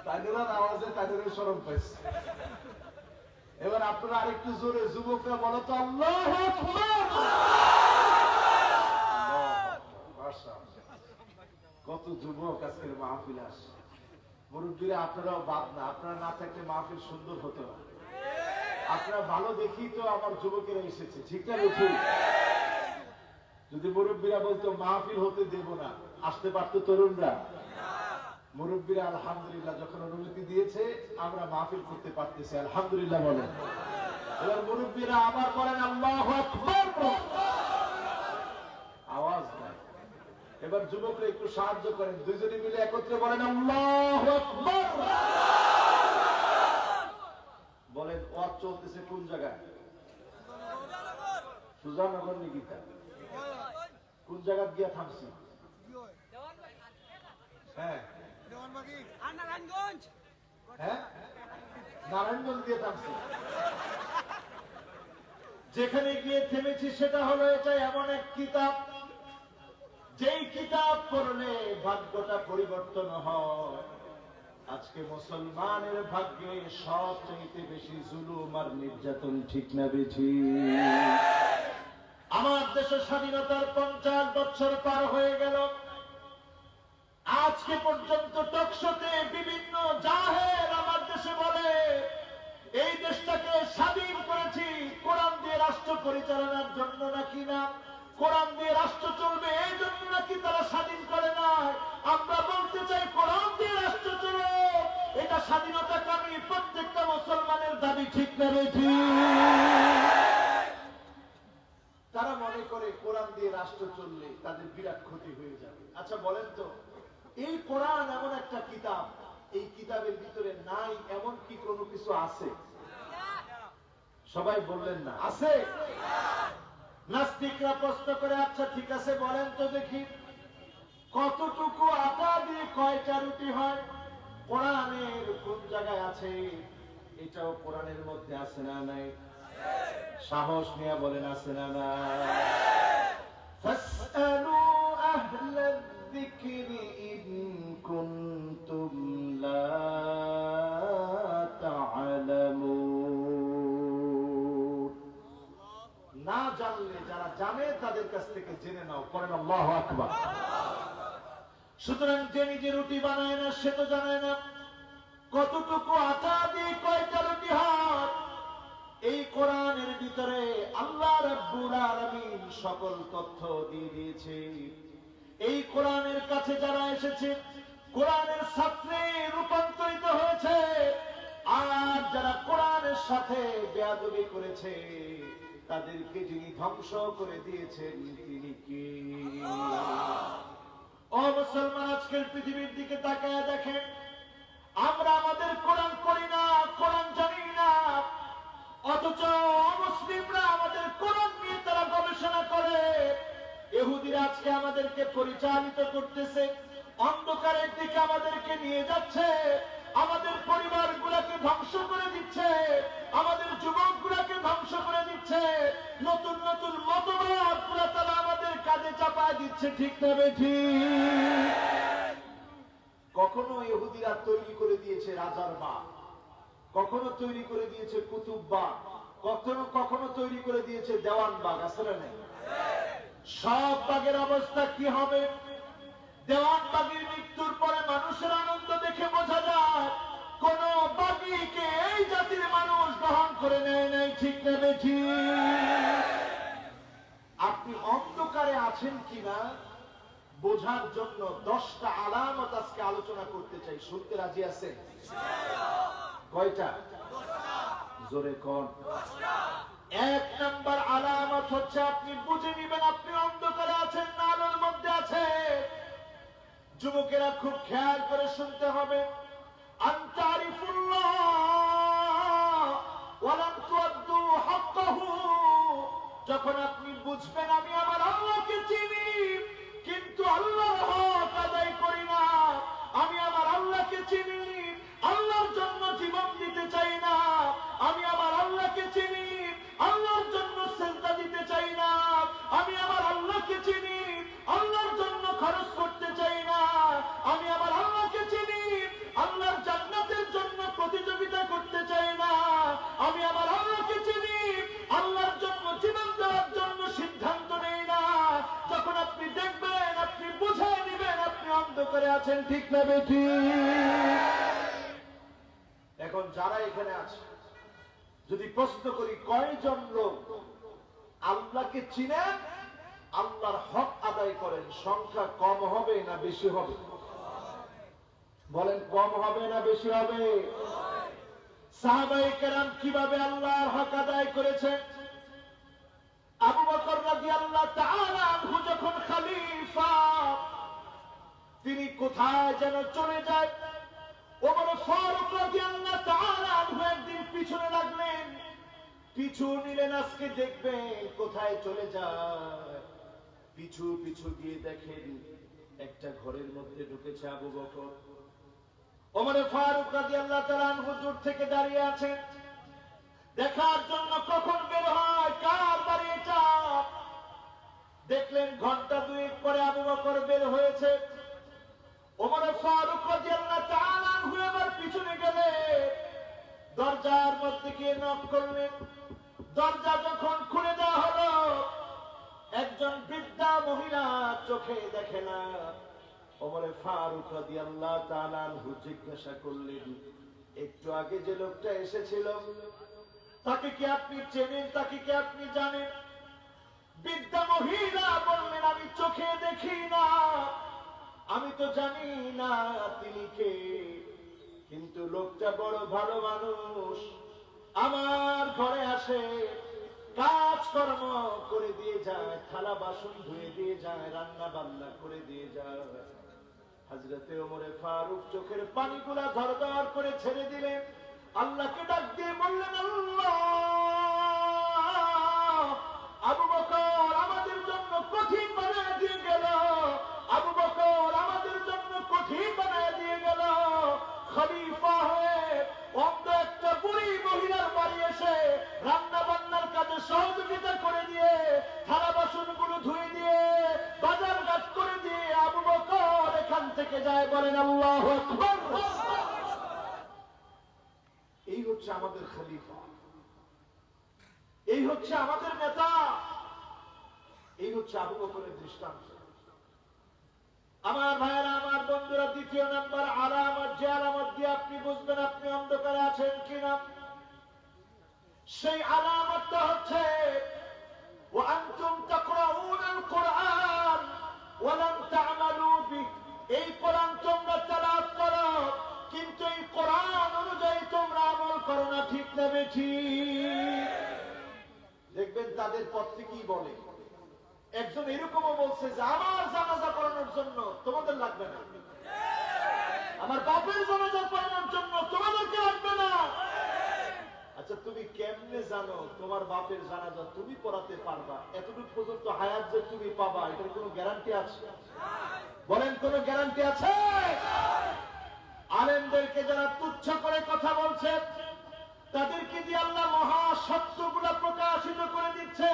তাদের আওয়াজে তাদের শরম পাইছে। এবার আপনারা আরেকটু জোরে, যুবকরা বলো তো আল্লাহু আকবার। কত যুবক আজকের মাহফিলে আসে। মুরব্বীরা আপনারাও বাদ না, আপনারা না থাকলে মাহফিল সুন্দর হতো না। আপনারা ভালো দেখি তো আমার যুবকেরা এসেছে। ঠিক না ঠিক? যদি মুরব্বীরা বলতো মাহফিল হতে দেব না, আসতে পারতো তরুণরা? মুরব্বীরা আলহামদুলিল্লাহ যখন অনুমতি দিয়েছে আমরা মাহফিল করতে পারতেছি, আলহামদুলিল্লাহ বলেন। এবার মুরব্বীরা আবার বলেন আল্লাহু আকবার। আওয়াজ নাই। এবার যুবকরা একটু সাহায্য করেন, দুইজনে মিলে একত্রে বলেন আল্লাহু আকবার। বলেন ওয়াজ চলতেছে কোন জায়গায়? সুজানগর নিগিতা। কোন জায়গা গিয়া থামছি? হ্যাঁ, হ্যাঁ, নারায়ণগঞ্জ দিয়ে থামছি। যেখানে গিয়ে থেমেছি সেটা হলো এটা এমন এক কিতাব, যেই কিতাব পড়লে ভাগ্যটা পরিবর্তন হয়। আজকে মুসলমানের ভাগ্যে সবচেয়ে বেশি জুলুম আর নির্যাতন, ঠিক না বেঠি? আমার দেশের স্বাধীনতার 50 বছর পার হয়ে গেল, আজকে পর্যন্ত টকশোতে বিভিন্ন জাহের আমার দেশে বলে এই দেশটাকে স্বাধীন করেছি কোরআন দিয়ে রাষ্ট্র পরিচালনার জন্য নাকি না, কোরআন দিয়ে রাষ্ট্র চলবে এই জন্য নাকি তারা স্বাধীন করে না। আমরা বলতে চাই কোরআন দিয়ে রাষ্ট্র চলে, এটা স্বাধীনতাকামী প্রত্যেকটা মুসলমানের দাবি, ঠিক না বেঠি? তারা মনে করে কোরআন দিয়ে রাষ্ট্র চললে তাদের বিরাট ক্ষতি হয়ে যাবে। আচ্ছা বলেন তো, এই কোরআন এমন একটা কিতাব, এই কিতাবের ভিতরে নাই এমন কি কোনো কিছু আছে? সবাই বললেন না আছে। নাস্তিকরা প্রশ্ন করে, আচ্ছা ঠিক আছে বলেন তো দেখি, কতটুকু আটা দিয়ে কয়টা রুটি হয়? কোরআনের কোন জায়গায় আছে? এটাও কোরআনের মধ্যে আছে না নাই? সাহস নিয়ে বলেন আছে না নাই? ফাসআলু আহলায যিকরি ইন কুনতুম লা তা'লামুন। না জানলে যারা জানে তাদের কাছ থেকে জেনে নাও। পড়েন আল্লাহু আকবার। সুতরাং যে নিজে রুটি বানায় না সে তো জানে না কতটুকু আটা দিয়ে কয়টা রুটি হয়। এই কোরআনের ভিতরে আল্লাহ রাব্বুল আলামিন সকল তথ্য দিয়ে দিয়েছে। এই কোরআনের কাছে যারা এসেছে কোরআনের ছাত্রে রূপান্তরিত হয়েছে, আর যারা কোরআনের সাথে বেয়াদবি করেছে তাদেরকে যিনি ধ্বংস করে দিয়েছেন তিনি কে? ও মুসলমান, আজকের পৃথিবীর দিকে তাকায় দেখেন, আমরা আমাদের কোরআন করি না, কোরআন জানি না, অথচ মুসলিমরা আমাদের কোরআন নিয়ে তারা গবেষণা করে। ইহুদিরা আজকে আমাদেরকে পরিচালিত করতেছে, অন্ধকারের দিকে আমাদেরকে নিয়ে যাচ্ছে, আমাদের পরিবারগুলোকে ধ্বংস করে দিচ্ছে, আমাদের যুবকগুলোকে ধ্বংস করে দিচ্ছে, নতুন নতুন মতবাদ গুলা তারা আমাদের কাঁধে চাপায় দিচ্ছে, ঠিক না বেঠি? কখনো ইহুদিরা তৈরি করে দিয়েছে রাজার বাগ, কখনো তৈরি করে দিয়েছে কুতুব বাগ, কখনো কখনো তৈরি করে দিয়েছে দেওয়ান বাগ, আসলে নেই? সব বাগের অবস্থা কি হবে? দেওয়ান বাগের মৃত্যুর পরে মানুষের আনন্দ দেখে বোঝা যায় কোন বাগিকে এই জাতির মানুষ গ্রহণ করে নেয় নাই, ঠিক না বেঠি? আপনি অন্ধকারে আছেন কিনা বোঝার জন্য 10টা আলামত আজকে আলোচনা করতে চাই। শুনতে রাজি আছেন? কয়টা? জোরে কোন? 1 নাম্বার আলামত হচ্ছে আপনি বুঝে নিবেন আপনি অন্ধকারে আছেন না আলোর মধ্যে আছেন। যুবকেরা খুব খেয়াল করে শুনতে হবে। আনতারিফুল্লাহ ওয়া লাম তুআদ্দু হাক্কাহু। যখন আপনি বুঝবেন আমি আমার আল্লাহকে চিনি কিন্তু আল্লাহর হক আদায় করি না, আমি আমার আল্লাহকে চিনি আল্লাহর জন্য জীবন দিতে চাই না, আমি আমার আল্লাহকে চিনি আল্লাহর জন্য সিজদা দিতে চাই না, আমি আমার আল্লাহকে চিনি আল্লাহর জন্য খরচ করতে চাই না, আমি আমার আল্লাহকে চিনি আল্লাহর জান্নাতের জন্য প্রতিযোগিতা করতে চাই না, আমি আমার আল্লাহকে চিনি আল্লাহর জন্য জীবন দেওয়ার জন্য সিদ্ধান্ত নেই না। যখন আপনি দেখবেন আপনি বুঝে নিবেন আপনি অন্ধকারে আছেন, ঠিক না বেঠি? এখন যারা এখানে আছে যদি প্রশ্ন করি কয়জন লোক আল্লাহকে চিনেন, আল্লাহর হক আদায় করেন, সংখ্যা কম হবে না বেশি হবে? বলেন, কম হবে না বেশি হবে? সাহাবায়ে কেরাম কিভাবে আল্লাহর হক আদায় করেছেন? আবু বকর রাদিয়াল্লাহু তাআলা আনহু যখন খলিফা, তিনি কোথায় যেন চলে যায়, ওমর ফারুক রাদিয়াল্লাহু তাআলা আনহু একদিন পিছনে লাগলেন, পিছু নিলেন, আজকে দেখবেন কোথায় চলে যায়। পিছু পিছু গিয়ে দেখেন একটা ঘরের মধ্যে ঢুকেছে আবু বকর। ওমরে ফারুক রাদিয়াল্লাহু তাআলা আনহু দূর থেকে দাঁড়িয়ে আছেন, দেখার জন্য কখন বের হয়, কার বাড়ি এটা। দেখলেন ঘন্টা দুয়েক পরে আবু বকর বের হয়েছে। ওমরে ফারুক রাদিয়াল্লাহু তাআলা আনহু এবার পিছনে গেলে দরজার মধ্যে গিয়ে নক করলেন। দরজা যখন খুলে দেওয়া হলো, একজন বৃদ্ধা মহিলা চোখে দেখে না। ওমরে ফারুক রাদিয়াল্লাহু তাআলা আনহু জিজ্ঞাসা করলেন, একটু আগে যে লোকটা এসেছিল তাকে কি আপনি চেনেন, তাকে কি আপনি জানেন? বৃদ্ধা মহিলা বললেন, আমি চোখে দেখি না, আমি তো জানি না তিনি কে, কিন্তু লোকটা বড় ভালো মানুষ, আমার ঘরে আসে, কাজকর্ম করে দিয়ে যায়, থালা বাসন ধুয়ে দিয়ে যায়, রান্না বান্না করে দিয়ে যায়। হযরতে ওমরে ফারুক চোখের পানিগুলা ধরধর করে ছেড়ে দিলেন, আল্লাহকে ডাক দিয়ে বললেন, আল্লাহ, আবু বকর আমাদের জন্য কঠিন বানিয়ে দিয়ে গেল, আবু বকর আমাদের জন্য কঠিন বানিয়ে দিয়ে গেল। খলিফা হয়ে অন্ধ একটা বুড়ি মহিলার বাড়ি এসে রান্না বান্নার কাজে সহযোগিতা করে দিয়ে, থালা বাসনগুলো ধুয়ে দিয়ে, বাজার ঘাট করে দিয়ে আবু বকর এখান থেকে যায়। বলেন আল্লাহু আকবার। এই হচ্ছে আমাদের খলিফা, এই হচ্ছে আমাদের নেতা, এই হচ্ছে আবু বকরের দৃষ্টান্ত। আমার ভাইয়েরা, আমার বন্ধুরা, দ্বিতীয় নাম্বার আলামত, যে আলামত দিয়ে আপনি বুঝবেন আপনি অন্ধকারে আছেন কিনা, সেই আলামতটা হচ্ছে ওয়া আনতুম তাকরাউনাল কুরআন ওয়া লাম তা'মালু বিহি। এই কোরআন তোমরা তেলাওয়াত করো, কিন্তু এই কোরআন অনুযায়ী তোমরা আমল করো না। ঠিক না বেঠিক? দেখবেন তাদের পত্রে কি বলে, একজন এরকমও বলছে যে আমার জানাজা পড়ানোর জন্য তোমাদের লাগবে না, আমার বাপের জানাজা পড়ানোর জন্য তোমাদেরকে লাগবে না। আচ্ছা, তুমি কেমনে জানো তোমার বাপের জানাজা তুমি পড়াতে পারবা? এতটুকু পর্যন্ত হায়াত যে তুমি পাবা, এটার কোনো গ্যারান্টি আছে? বলেন, কোনো গ্যারান্টি আছে? আলেমদেরকে যারা তুচ্ছ করে কথা বলছে, তাদেরকে দিয়ে আল্লাহ মহা সত্যগুলা প্রকাশিত করে দিচ্ছে।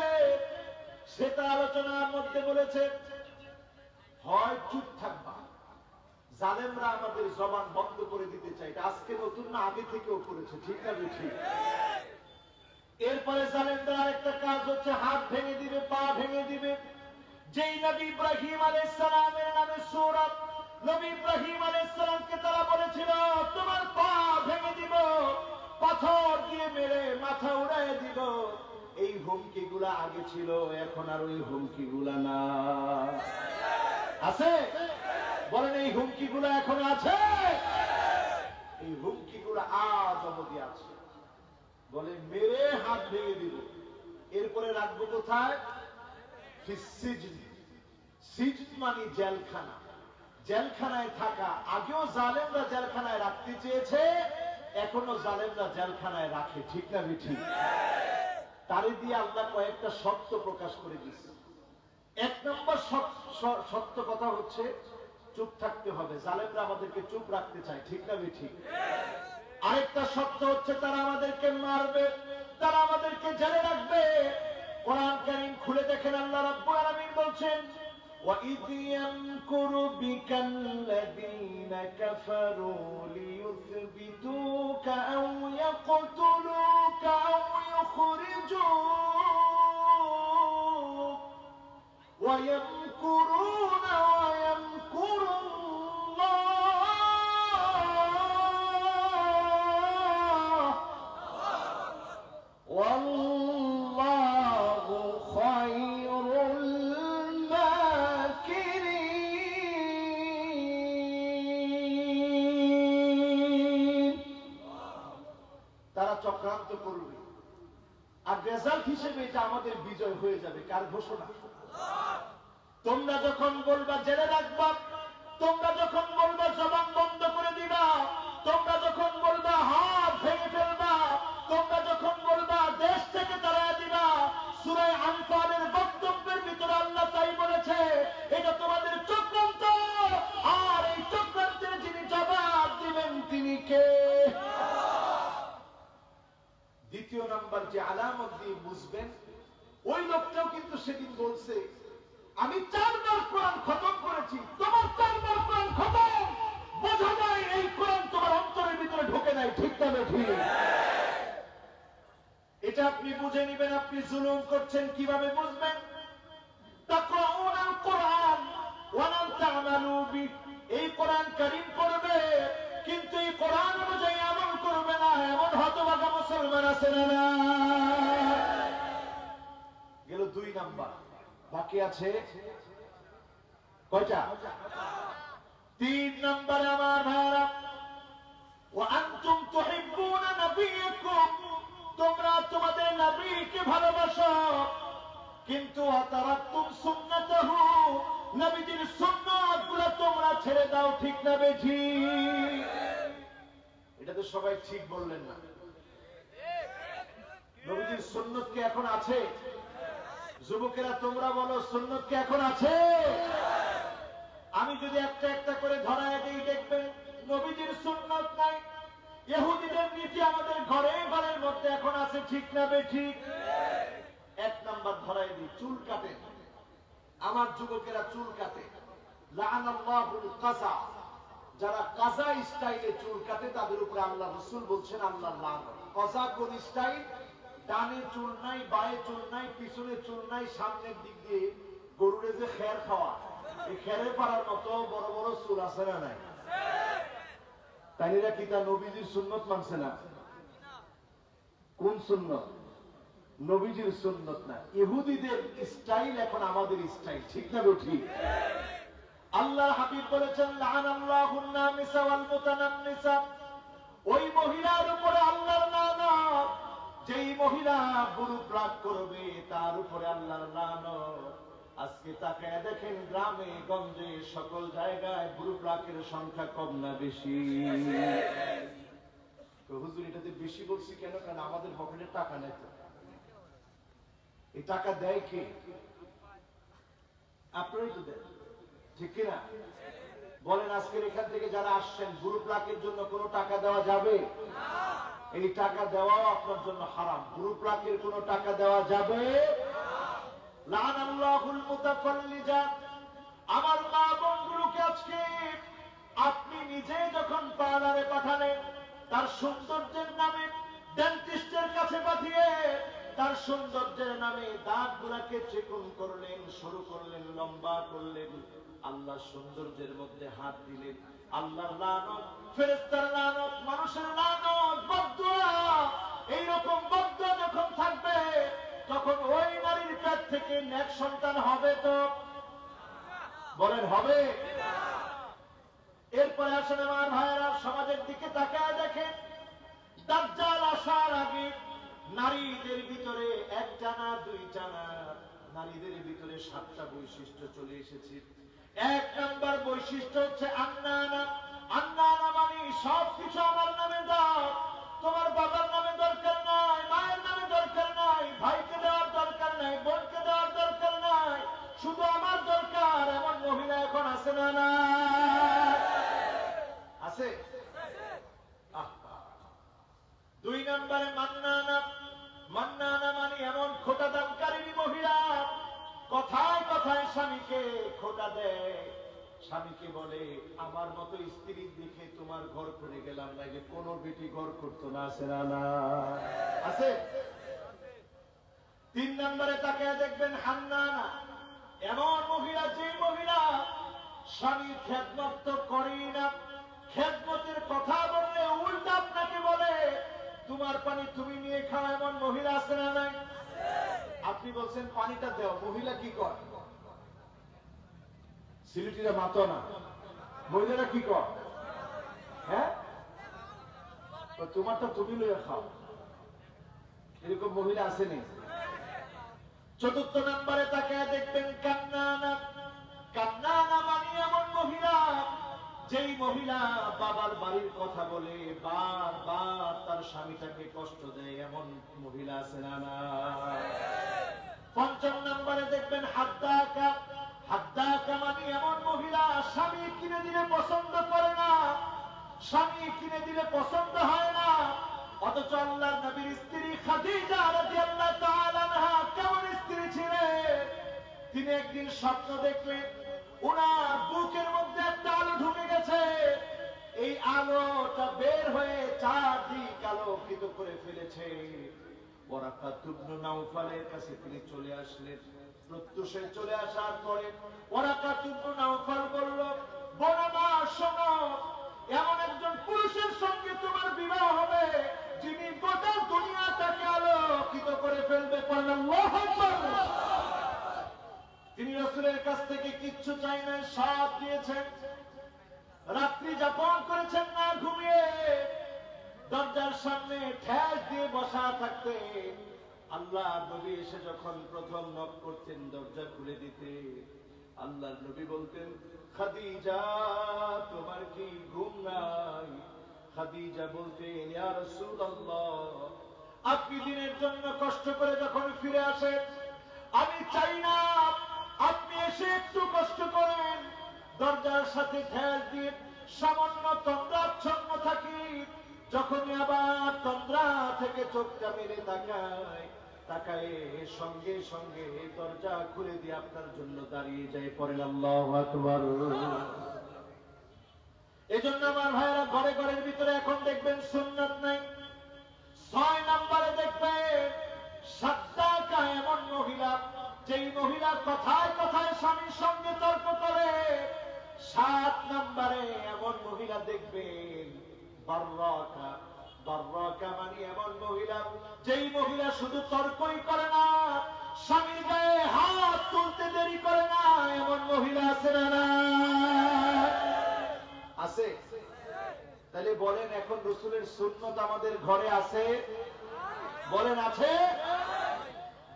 সেটা আলোচনার মধ্যে বলেছে, হয় চুপ থাকবা, জালেমরা আমাদের জবান বন্ধ করে দিতে চায়, এটা আজকে নতুন না, আগে থেকেও করেছে। ঠিক না ঠিক? এরপরে জালেমদের আরেকটা কাজ হচ্ছে হাত ভেঙে দিবে, পা ভেঙে দিবে। যেই নবী ইব্রাহিম আলাইহিস সালামের নামে সূরা, নবী ইব্রাহিম আলাইহিস সালামকে তারা বলেছিল তোমার পা ভেঙে দিব, পাথর দিয়ে মেরে মাথা উড়াইয়া দিব। এই হুমকিগুলা আগে ছিল, এখন আর ওই হুমকিগুলা না। আছে? বলেন, এই হুমকিগুলা এখন আছে? এই হুমকিগুলা আজ অবধি আছে। বলে মেরে হাত ভেঙে দিব, এরপরে রাখবো কোথায়? সিজন মানে জেলখানা। জেলখানায় থাকা, আগেও জালেমরা জেলখানায় রাখতে চেয়েছে, এখনো জালেমরা জেলখানায় রাখে। ঠিক না ঠিক? তারে দিয়ে আল্লাহ কয়েকটা শর্ত প্রকাশ করে দিচ্ছে। এক নম্বর সত্য কথা হচ্ছে চুপ থাকতে হবে, জালেমরা আমাদেরকে চুপ রাখতে চায়। ঠিক না ঠিক? আরেকটা সত্য হচ্ছে তারা আমাদেরকে মারবে, তারা আমাদেরকে জেলে রাখবে। কোরআন কারীম খুলে দেখেন, আল্লাহ রাব্বুল আলামিন বলছেন, وَإِذْ يَمْكُرُ بِكَ الَّذِينَ كَفَرُوا لِيُثْبِتُوكَ أَوْ يَقْتُلُوكَ أَوْ يُخْرِجُوكَ وَيَمْكُرُونَ وَيَمْكُرُ اللَّهُ وَاللَّهُ خَيْرُ চক্রান্ত করবে, আর রেজাল্ট হিসেবে এটা আমাদের বিজয় হয়ে যাবে। কার ঘোষণা? তোমরা যখন বলবা জেলে রাখবা, তোমরা যখন বলবা জবান বন্ধ করে দিবা, তোমরা যখন বলবা হাত ভেঙে ফেলবা, তোমরা যখন বলবা দেশ থেকে তাড়াইয়া দিবা, সূরা আনফালের বক্তব্যের ভিতরে আল্লাহ তাই বলেছে, এটা তোমাদের চক্রান্ত। আর এই চক্রান্তের যিনি জবাব দিবেন নাম্বার যে আলামত দিয়ে বুঝবেন, ওই লোকটাও কিন্তু সেদিন বলছে আমি 4 বার কোরআন খতম করেছি, তোমার 4 বার কোরআন খতম, বোঝা যায় এই কোরআন তোমার অন্তরের ভিতরে ঢোকে নাই। ঠিক না ঠিক? এটা আপনি বুঝে নিবেন। আপনি জুলুম করছেন কিভাবে বুঝবেন? তাকরাউনাল কোরআন ওয়া লা তা'মালু বিহি, এই কোরআন কারীম পড়বে কিন্তু এই কোরআন অনুযায়ী আমল করবে না, এমন হতভাগা মুসলমান আছে না? গেল 2 নাম্বার, বাকি আছে কয়টা? 3 নাম্বারে আমার ভাইরা, ওয়া আনতুম তুহিব্বুনা নাবিয়াকুম, তোমরা তোমাদের নবীকে ভালোবাসো কিন্তু আতারাক্তুম সুন্নাতাহু, নবীজির সুন্নাতগুলো তোমরা ছেড়ে দাও। ঠিক না বেঠি? এটা তো সবাই ঠিক বললেন না। নবীজির সুন্নাত কি এখন আছে? যুবকেরা তোমরা বলো, সুন্নাত কি এখন আছে? আমি যদি একটা একটা করে ধরায় দিই, দেখবেন নবীজির সুন্নাত নাই। ইহুদিদের নীতি আমাদের ঘরে ঘরের মধ্যে এখন আছে। ঠিক না বেঠিক? 1 নাম্বার ধরায় দিই, চুল কাটে। আমার যুবকেরা চুল কাটে। লাআনাল্লাহুল কাযা, যারা কাযা স্টাইলে চুল কাটে তাদের উপরে আল্লাহ রাসূল বলছেন আল্লাহর লানত। কাযা কোন স্টাইল? ডানে চুল নাই, বায়ে চুল নাই, পিছনে চুল নাই, সামনের দিক দিয়ে গরুরে যে খের খাওয়া, এই খেরে পাড়ার মতো বড় বড় চুল আছে না নাই? তাইরা কি তা নবীজির সুন্নত মানছে না? কোন সুন্নত? নবীজির সুন্নত না, ইহুদিদের স্টাইল এখন আমাদের স্টাইল। ঠিক না ঠিক? আল্লাহর হাবিব বলেছেন লাআনাল্লাহুন নামিসা ওয়াল মুতানাম্মিসা, ওই মহিলার উপরে আল্লাহর লানত, যেই মহিলা বুরু প্রাক করবে তার উপরে আল্লাহর লানত। আজকে তাকায় দেখেন গ্রামে গঞ্জে সকল জায়গায় বুরু প্রাকের সংখ্যা কম না বেশি? হুজুর এটাতে বেশি বলছি কেন? কারণ আমাদের পকেটে টাকা নেই। তো এই টাকা দেয় কে? আপনারাই তো দেন। ঠিক কিনা বলেন? আজকের এখান থেকে যারা আসছেন, বুরু প্লাকের জন্য কোনো টাকা দেওয়া যাবে? এই টাকা দেওয়াও আপনার জন্য হারাম। বুরু প্লাকের কোনো টাকা দেওয়া যাবে? লাআনাল্লাহুল মুতাফাল্লিজাত, আমার মা বোনগুলোকে আজকে আপনি নিজে যখন পার্লারে পাঠালেন, তার সৌন্দর্যের নামে ডেন্টিস্টের কাছে পাঠিয়ে তার সৌন্দর্যের নামে দাঁতগুলোকে চিকন করলেন, সরু করলেন, লম্বা করলেন, আল্লাহ সৌন্দর্যের মধ্যে হাত দিলেন। আল্লাহর লানত, ফেরেশতার লানত, মানুষের লানত, বদদুয়া। এইরকম বদদুয়া যখন থাকবে তখন ওই নারীর পেট থেকে নেক সন্তান হবে তো? বলেন হবে? এরপরে আসেন আমার ভাইয়েরা, সমাজের দিকে তাকায় দেখেন, দাজ্জাল আসার আগে নারীদের ভিতরে 1টা না 2টা না, নারীদের ভিতরে 7টা বৈশিষ্ট্য চলে এসেছে। 1 নাম্বার বৈশিষ্ট্য হচ্ছে আন্নানা। আন্নানা মানে সবকিছু আমার নামে দাও, তোমার বাবার নামে দরকার নাই, মায়ের নামে দরকার নাই, ভাইকে দেওয়ার দরকার নাই, বোনকে দেওয়ার দরকার নাই, শুধু আমার দরকার। এমন মহিলা এখন আছে না? না আছে? 2 নম্বরে মান্নানা। মান্নানা মানে এমন খোটা দানকারী মহিলা, কথায় কথায় স্বামীকে খোটা দেয়। স্বামীকে বলে আমার মতো স্ত্রী দেখে তোমার ঘর করে গেলাম, নাইলে কোনো বেটি ঘর করতো না। আছে না? না আছে? 3 নম্বরে তাকে দেখবেন হান্নানা, এমন মহিলা যে মহিলা স্বামীর খেদমত তো করেই না, খেদমতের কথা বললে উল্টা আপনাকে বলে তোমার পানি তুমি নিয়ে খাও। এমন মহিলা আছে না নাই? আপনি বলছেন পানিটা দেও, মহিলা কি কর? সিলিটিরা মাতো না, মহিলারা কি কর? হ্যাঁ, তোমারটা তুমি লইয়া খাও। এরকম মহিলা আসেনি? 4 নম্বরে তাকে দেখবেন কান্নানা। কান্নানা মানে এমন মহিলা যেই মহিলা বাবার বাড়ির কথা বলে বারবার তার স্বামীটাকে কষ্ট দেয়। এমন মহিলা আছে না? না 5 নম্বরে দেখবেন হাদ্দাকা। হাদ্দাকা মানে এমন মহিলা স্বামী কিনে দিলে পছন্দ করে না, স্বামী কিনে দিলে পছন্দ হয় না, অথচ আল্লাহর নবীর স্ত্রী খাদিজা রাদিয়াল্লাহু তাআলা আনহা কেমন স্ত্রী ছিলেন? তিনি একদিন স্বপ্ন দেখলেন ওনার বুকের মধ্যে একটা আলো ঢুকে গেছে। এই আলোটা বের হয়ে চারদিক আলোকিত করে ফেলেছে। ওয়ারাকাত ইবনে নাওফালের কাছে তিনি চলে আসলেন। প্রত্যুষে চলে আসার পরে ওয়ারাকাত ইবনে নাওফাল বলল, বোন আমার শোনো, এমন একজন পুরুষের সঙ্গে তোমার বিবাহ হবে যিনি গোটা দুনিয়াটাকে আলোকিত করে ফেলবে। আল্লাহু আকবার। তিনি রাসূলের কাছ থেকে কিচ্ছু চাই না, সব দিয়েছেন। রাত্রি যাপন করেছেন না ঘুমিয়ে, দরজার সামনে ঠেস দিয়ে বসা থাকতে আল্লাহ নবী এসে যখন প্রথম নক করতেন দরজা খুলে দিতে আল্লাহর নবী বলতেন, খাদিজা তোমার কি ঘুম নাই? খাদিজা বলতেন, ইয়া রাসূলুল্লাহ আপনি দিনের জন্য কষ্ট করে যখন ফিরে আসেন আমি চাই না আপনি এসে একটু কষ্ট করেন। দরজার সাথে ঠেস দিয়ে সামান্য তন্দ্রাচ্ছন্ন থাকি, যখনই আবার তন্দ্রা থেকে চোখটা মেরে তাকায় সঙ্গে সঙ্গে দরজা খুলে দিয়ে আপনার জন্য দাঁড়িয়ে যায়। পড়েন আল্লাহু আকবার। এজন্য আমার ভাইয়েরা ঘরে ঘরের ভিতরে এখন দেখবেন সুন্নাত নাই। 6 নম্বরে দেখবেন সাদ্দাকা এমন মহিলা, যেই মহিলা কথায় কথায় স্বামীর সঙ্গে তর্ক করে। 7 নম্বরে এমন মহিলা দেখবেন বাররাকা। বাররাকা মানে এমন মহিলা, যেই মহিলা শুধু তর্কই করে না, স্বামীর গায়ে হাত তুলতে দেরি করে না। এমন মহিলা আছে না? না আছে? তাহলে বলেন এখন রাসূলের সুন্নাত আমাদের ঘরে আছে? বলেন আছে?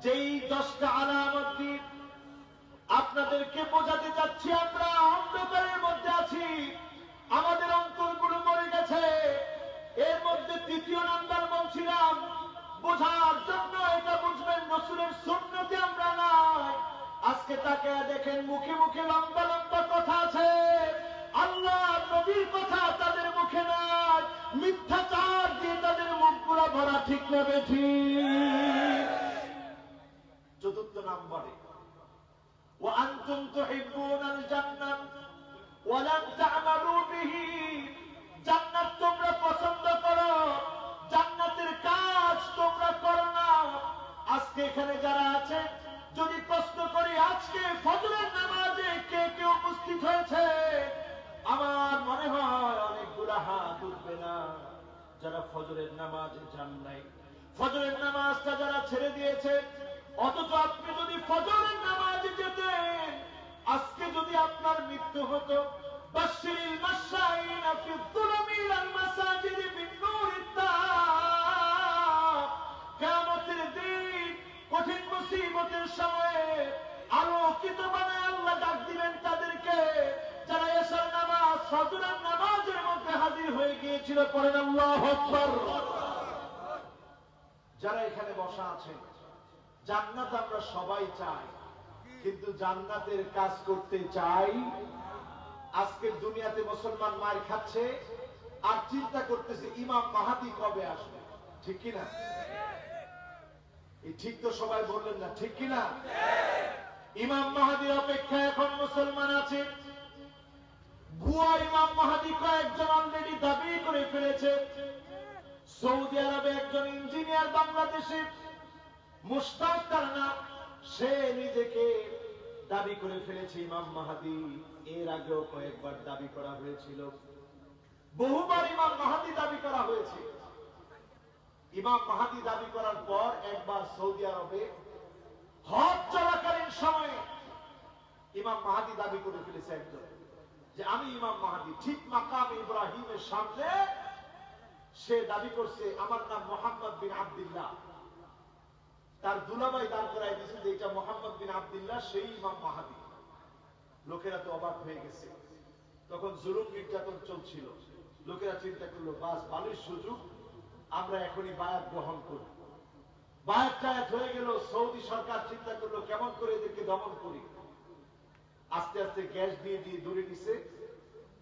যেই 10টা আলামত দিয়ে আপনাদেরকে বোঝাতে চাচ্ছি আমরা অন্ধকারের মধ্যে আছি, আমাদের অন্তরগুলো মরে গেছে। এর মধ্যে 3য় নাম্বার বলছিলাম, বোঝার জন্য এটা বুঝবেন রাসূলের সুন্নতে আমরা নাই। আজকে তাকে দেখেন মুখে মুখে লম্বা লম্বা কথা আছে, আল্লাহ নবীর কথা তাদের মুখে নাই। মিথ্যাচার দিয়ে তাদের মুখ পুরা ভরা, ঠিক না বেঠিক? 4 নম্বরে وأنتم تحبون الجنة ولن تعملوا به। জান্নাত তোমরা পছন্দ করো, জান্নাতের কাজ তোমরা করো না। আজকে এখানে যারা আছেন যদি প্রশ্ন করি আজকে ফজরের নামাজে কে কে উপস্থিত হয়েছে, আমার মনে হয় অনেকগুলা হাত উঠবে না যারা ফজরের নামাজে যান নাই। ফজরের নামাজটা যারা ছেড়ে দিয়েছে, অথচ আপনি যদি ফজরের নামাজে যেতেন, আজকে যদি আপনার মৃত্যু হতো, বাশশিরিল মাশাইনা ফি যুলামিল মাসাজিদি বিন্নুরিত্তাহ, কিয়ামতের দিন কঠিন মুসিবতের সময়ে আলোকিত বানায় আল্লাহ ডাক দিবেন তাদেরকে যারা এশার নামাজ ফজরের নামাজের মধ্যে হাজির হয়ে গিয়েছিল। পড়েন আল্লাহু আকবার। যারা এখানে বসা আছেন, জান্নাত আমরা সবাই চাই, কিন্তু জান্নাতের কাজ করতে চাই। আজকের দুনিয়াতে মুসলমান মার খাচ্ছে আর চিন্তা করতেছে ইমাম মাহদী কবে আসবে। ঠিক কিনা? এই ঠিক তো সবাই বললেন না, ঠিক কিনা? ইমাম মাহদীর অপেক্ষায় এখন মুসলমান আছে। ভুয়া ইমাম মাহদী কয়েকজন অলরেডি দাবি করে ফেলেছে। সৌদি আরবে একজন ইঞ্জিনিয়ার বাংলাদেশে মুশতাক তার নাম, সে নিজেকে দাবি করে ফেলেছে ইমাম মাহদী। এর আগেও কয়েকবার দাবি করা হয়েছিল, বহুবার ইমাম মাহদী দাবি করা হয়েছে। ইমাম মাহদী দাবি করার পর একবার সৌদি আরবে হজ চলাকালীন সময়ে ইমাম মাহদী দাবি করে ফেলেছে একজন, যে আমি ইমাম মাহদী। ঠিক মাকাম ইব্রাহিমের সামনে সে দাবি করছে আমার নাম মুহাম্মদ বিন আব্দুল্লাহ। তার দুলাভাই দান করাই দিয়েছে যে এটা মুহাম্মদ বিন আব্দুল্লাহ, সেই ইমাম মাহদী। লোকেরা তো অবাক হয়ে গেছে। তখন জুলুম নির্যাতন চলছিল। লোকেরা চিন্তা করলো বাস ভালোই সুযোগ, আমরা এখনই বায়াত গ্রহণ করি। বায়াত টায়াত হয়ে গেল। সৌদি সরকার চিন্তা করলো কেমন করে এদেরকে দমন করি। আস্তে আস্তে গ্যাস দিয়ে দূরে নিছে।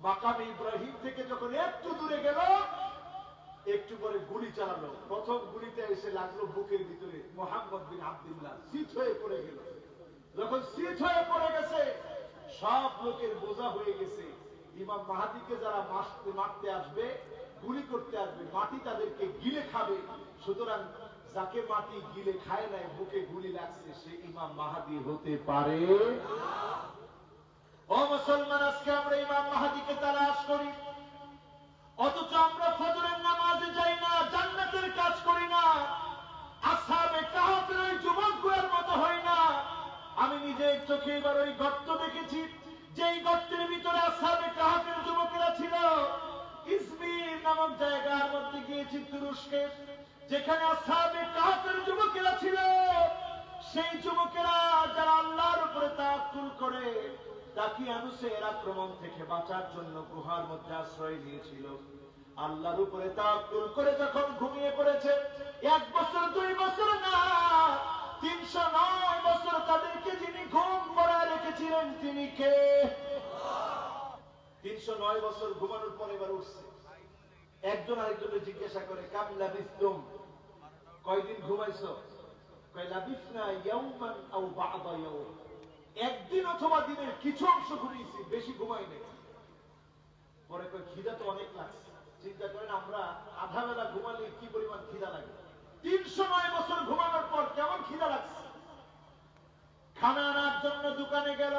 মাকাম ইব্রাহিম থেকে যখন একটু দূরে গেল, একটু পরে গুলি চালালো, প্রথম গুলিতে এসে লাগলো বুকের ভিতরে, মোহাম্মদ বিন আব্দুল্লাহ শীত হয়ে পড়ে গেল। যখন শীত হয়ে পড়ে গেছে, সব লোকের বোঝা হয়ে গেছে। ইমাম মাহাদিকে যারা মারতে আসবে, গুলি করতে আসবে, মাটি তাদেরকে গিলে খাবে। সুতরাং যাকে মাটি গিলে খায় নাই, বুকে গুলি লাগছে, সে ইমাম মাহাদি হতে পারে। ও মুসলমান, আজকে আমরা ইমাম মাহাদিকে তালাশ করি, অথচ আমরা ফজরের নামাজে যাই না, জান্নাতের কাজ করি না, আসহাবে কাহফের ওই যুবকগুলোর মতো হই না। আমি নিজে চোখে এবার ওই গর্ত দেখেছি, যেই গর্তের ভিতরে আসহাবে কাহফের যুবকেরা ছিল। ইজমির নামক জায়গার মধ্যে গিয়েছি তুরস্কে, যেখানে আসহাবে কাহফের যুবকেরা ছিল। সেই যুবকেরা যারা আল্লাহর উপরে তাওয়াক্কুল করে, দাকিয়ানুসের আক্রমণ থেকে বাঁচার জন্য গুহার মধ্যে আশ্রয় নিয়েছিল। আল্লাহর উপরে তাওয়াক্কুল করে যখন ঘুমিয়ে পড়েছে, 1 বছর 2 বছর না, 309 বছর তাদেরকে যিনি ঘুম পড়ায় রেখেছিলেন তিনি কে? 309 বছর ঘুমানোর পরে এবার উঠছে। একজন আরেকজনের জিজ্ঞাসা করে, কাম লাবিসতুম, কয়দিন ঘুমাইছো? কয় লাবিসনা ইয়াওমান আও বা'দা ইয়াওম, একদিন অথবা দিনের কিছু অংশ ঘুমিয়েছি, বেশি ঘুমাই নাই। পরে কয় খিদা তো অনেক লাগছে। চিন্তা করেন, আমরা আধা বেলা ঘুমালে কি পরিমাণ খিদা লাগে। 309 বছর ঘুমানোর পর কেমন খিদা লাগছে। খানা আনার জন্য দোকানে গেল,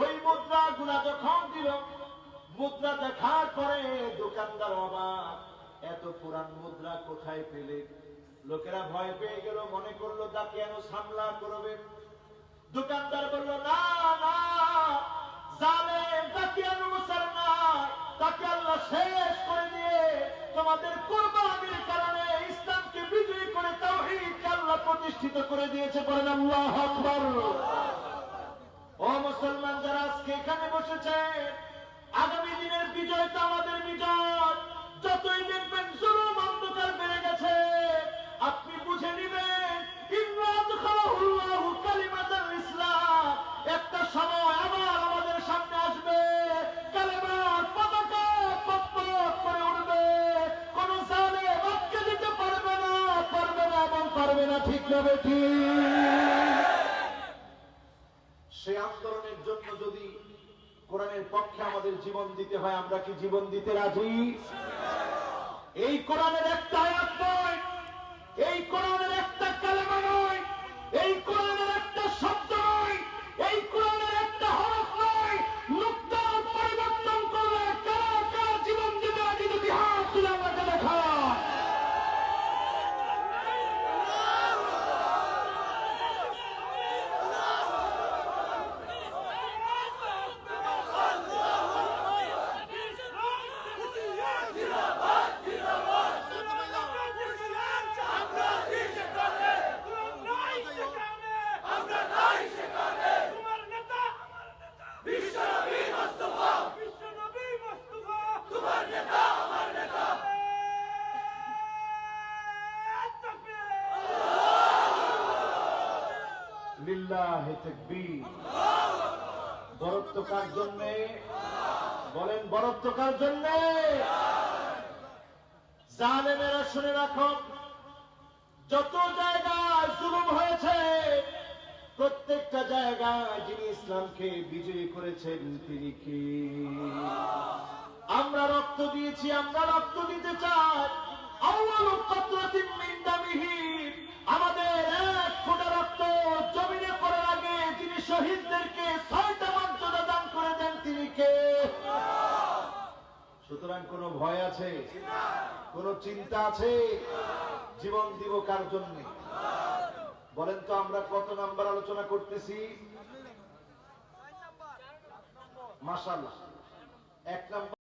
ওই মুদ্রা গুলা যখন দিল, মুদ্রা দেখার পরে দোকানদার অবাক, এত পুরান মুদ্রা কোথায় পেলে? লোকেরা ভয় পেয়ে গেল, মনে করলো দাকিয়ানুস হামলা করবে। দোকানদার বলল, না না, জালেম দাকিয়ানুস আর না, তাকে আল্লাহ শেষ করে দিয়ে তোমাদের কুরবানির কারণে ইসলামকে বিজয়ী করে তাওহীদকে আল্লাহ প্রতিষ্ঠিত করে দিয়েছে। বলেন আল্লাহু আকবার। ও মুসলমান যারা আজকে এখানে বসেছে, আগামী দিনের বিজয় তো আমাদের বিজয়। যতই দেখবেন জুলুম অন্ধকার বেড়ে গেছে, আপনি বুঝে নিবেন ইসলাম একটা সময় আবার আমাদের সামনে আসবে, কালেমার পতাকা পতপত করে উঠবে, কোন জালেম আটকে দিতে পারবে না এবং পারবে না। ঠিক না বেঠিক? সেই আন্দোলনের জন্য যদি কোরআনের পক্ষে আমাদের জীবন দিতে হয়, আমরা কি জীবন দিতে রাজি? এই কোরআনের একটা আয়াত নয়, এই কোরআনের একটা কালেমা নয়, এই কোরআনের একটা শব্দ নয়, এই কোরআনের একটা হরফ নয়, নুক্তার পরিবর্তন করলে কারা কারা জীবন দিতে রাজি? যদি হাত তুলে আমাকে দেখা। লিল্লাহি তাকবীর। বরত্ব কার জন্য? বলেন, বরত্ব কার জন্য? জালেমেরা শুনে রাখো, যত জায়গায় জুলুম হয়েছে, প্রত্যেকটা জায়গায় যিনি ইসলামকে বিজয়ী করেছেন তিনি কি? আমরা রক্ত দিয়েছি, আমরা রক্ত দিতে চাই। আউয়ালু কাতরাতিন মিন দামিহি, আমাদের 1 ফোঁটা রক্ত জমিনে পড়ার আগে যিনি শহীদদেরকে 6টা মর্যাদা দান করে দেন তিনি কে? সুতরাং কোন ভয় আছে? কোন চিন্তা আছে? জীবন দিব কার জন্য? বলেন তো, আমরা কত নাম্বার আলোচনা করতেছি? মাশাআল্লাহ, 1 নাম্বার।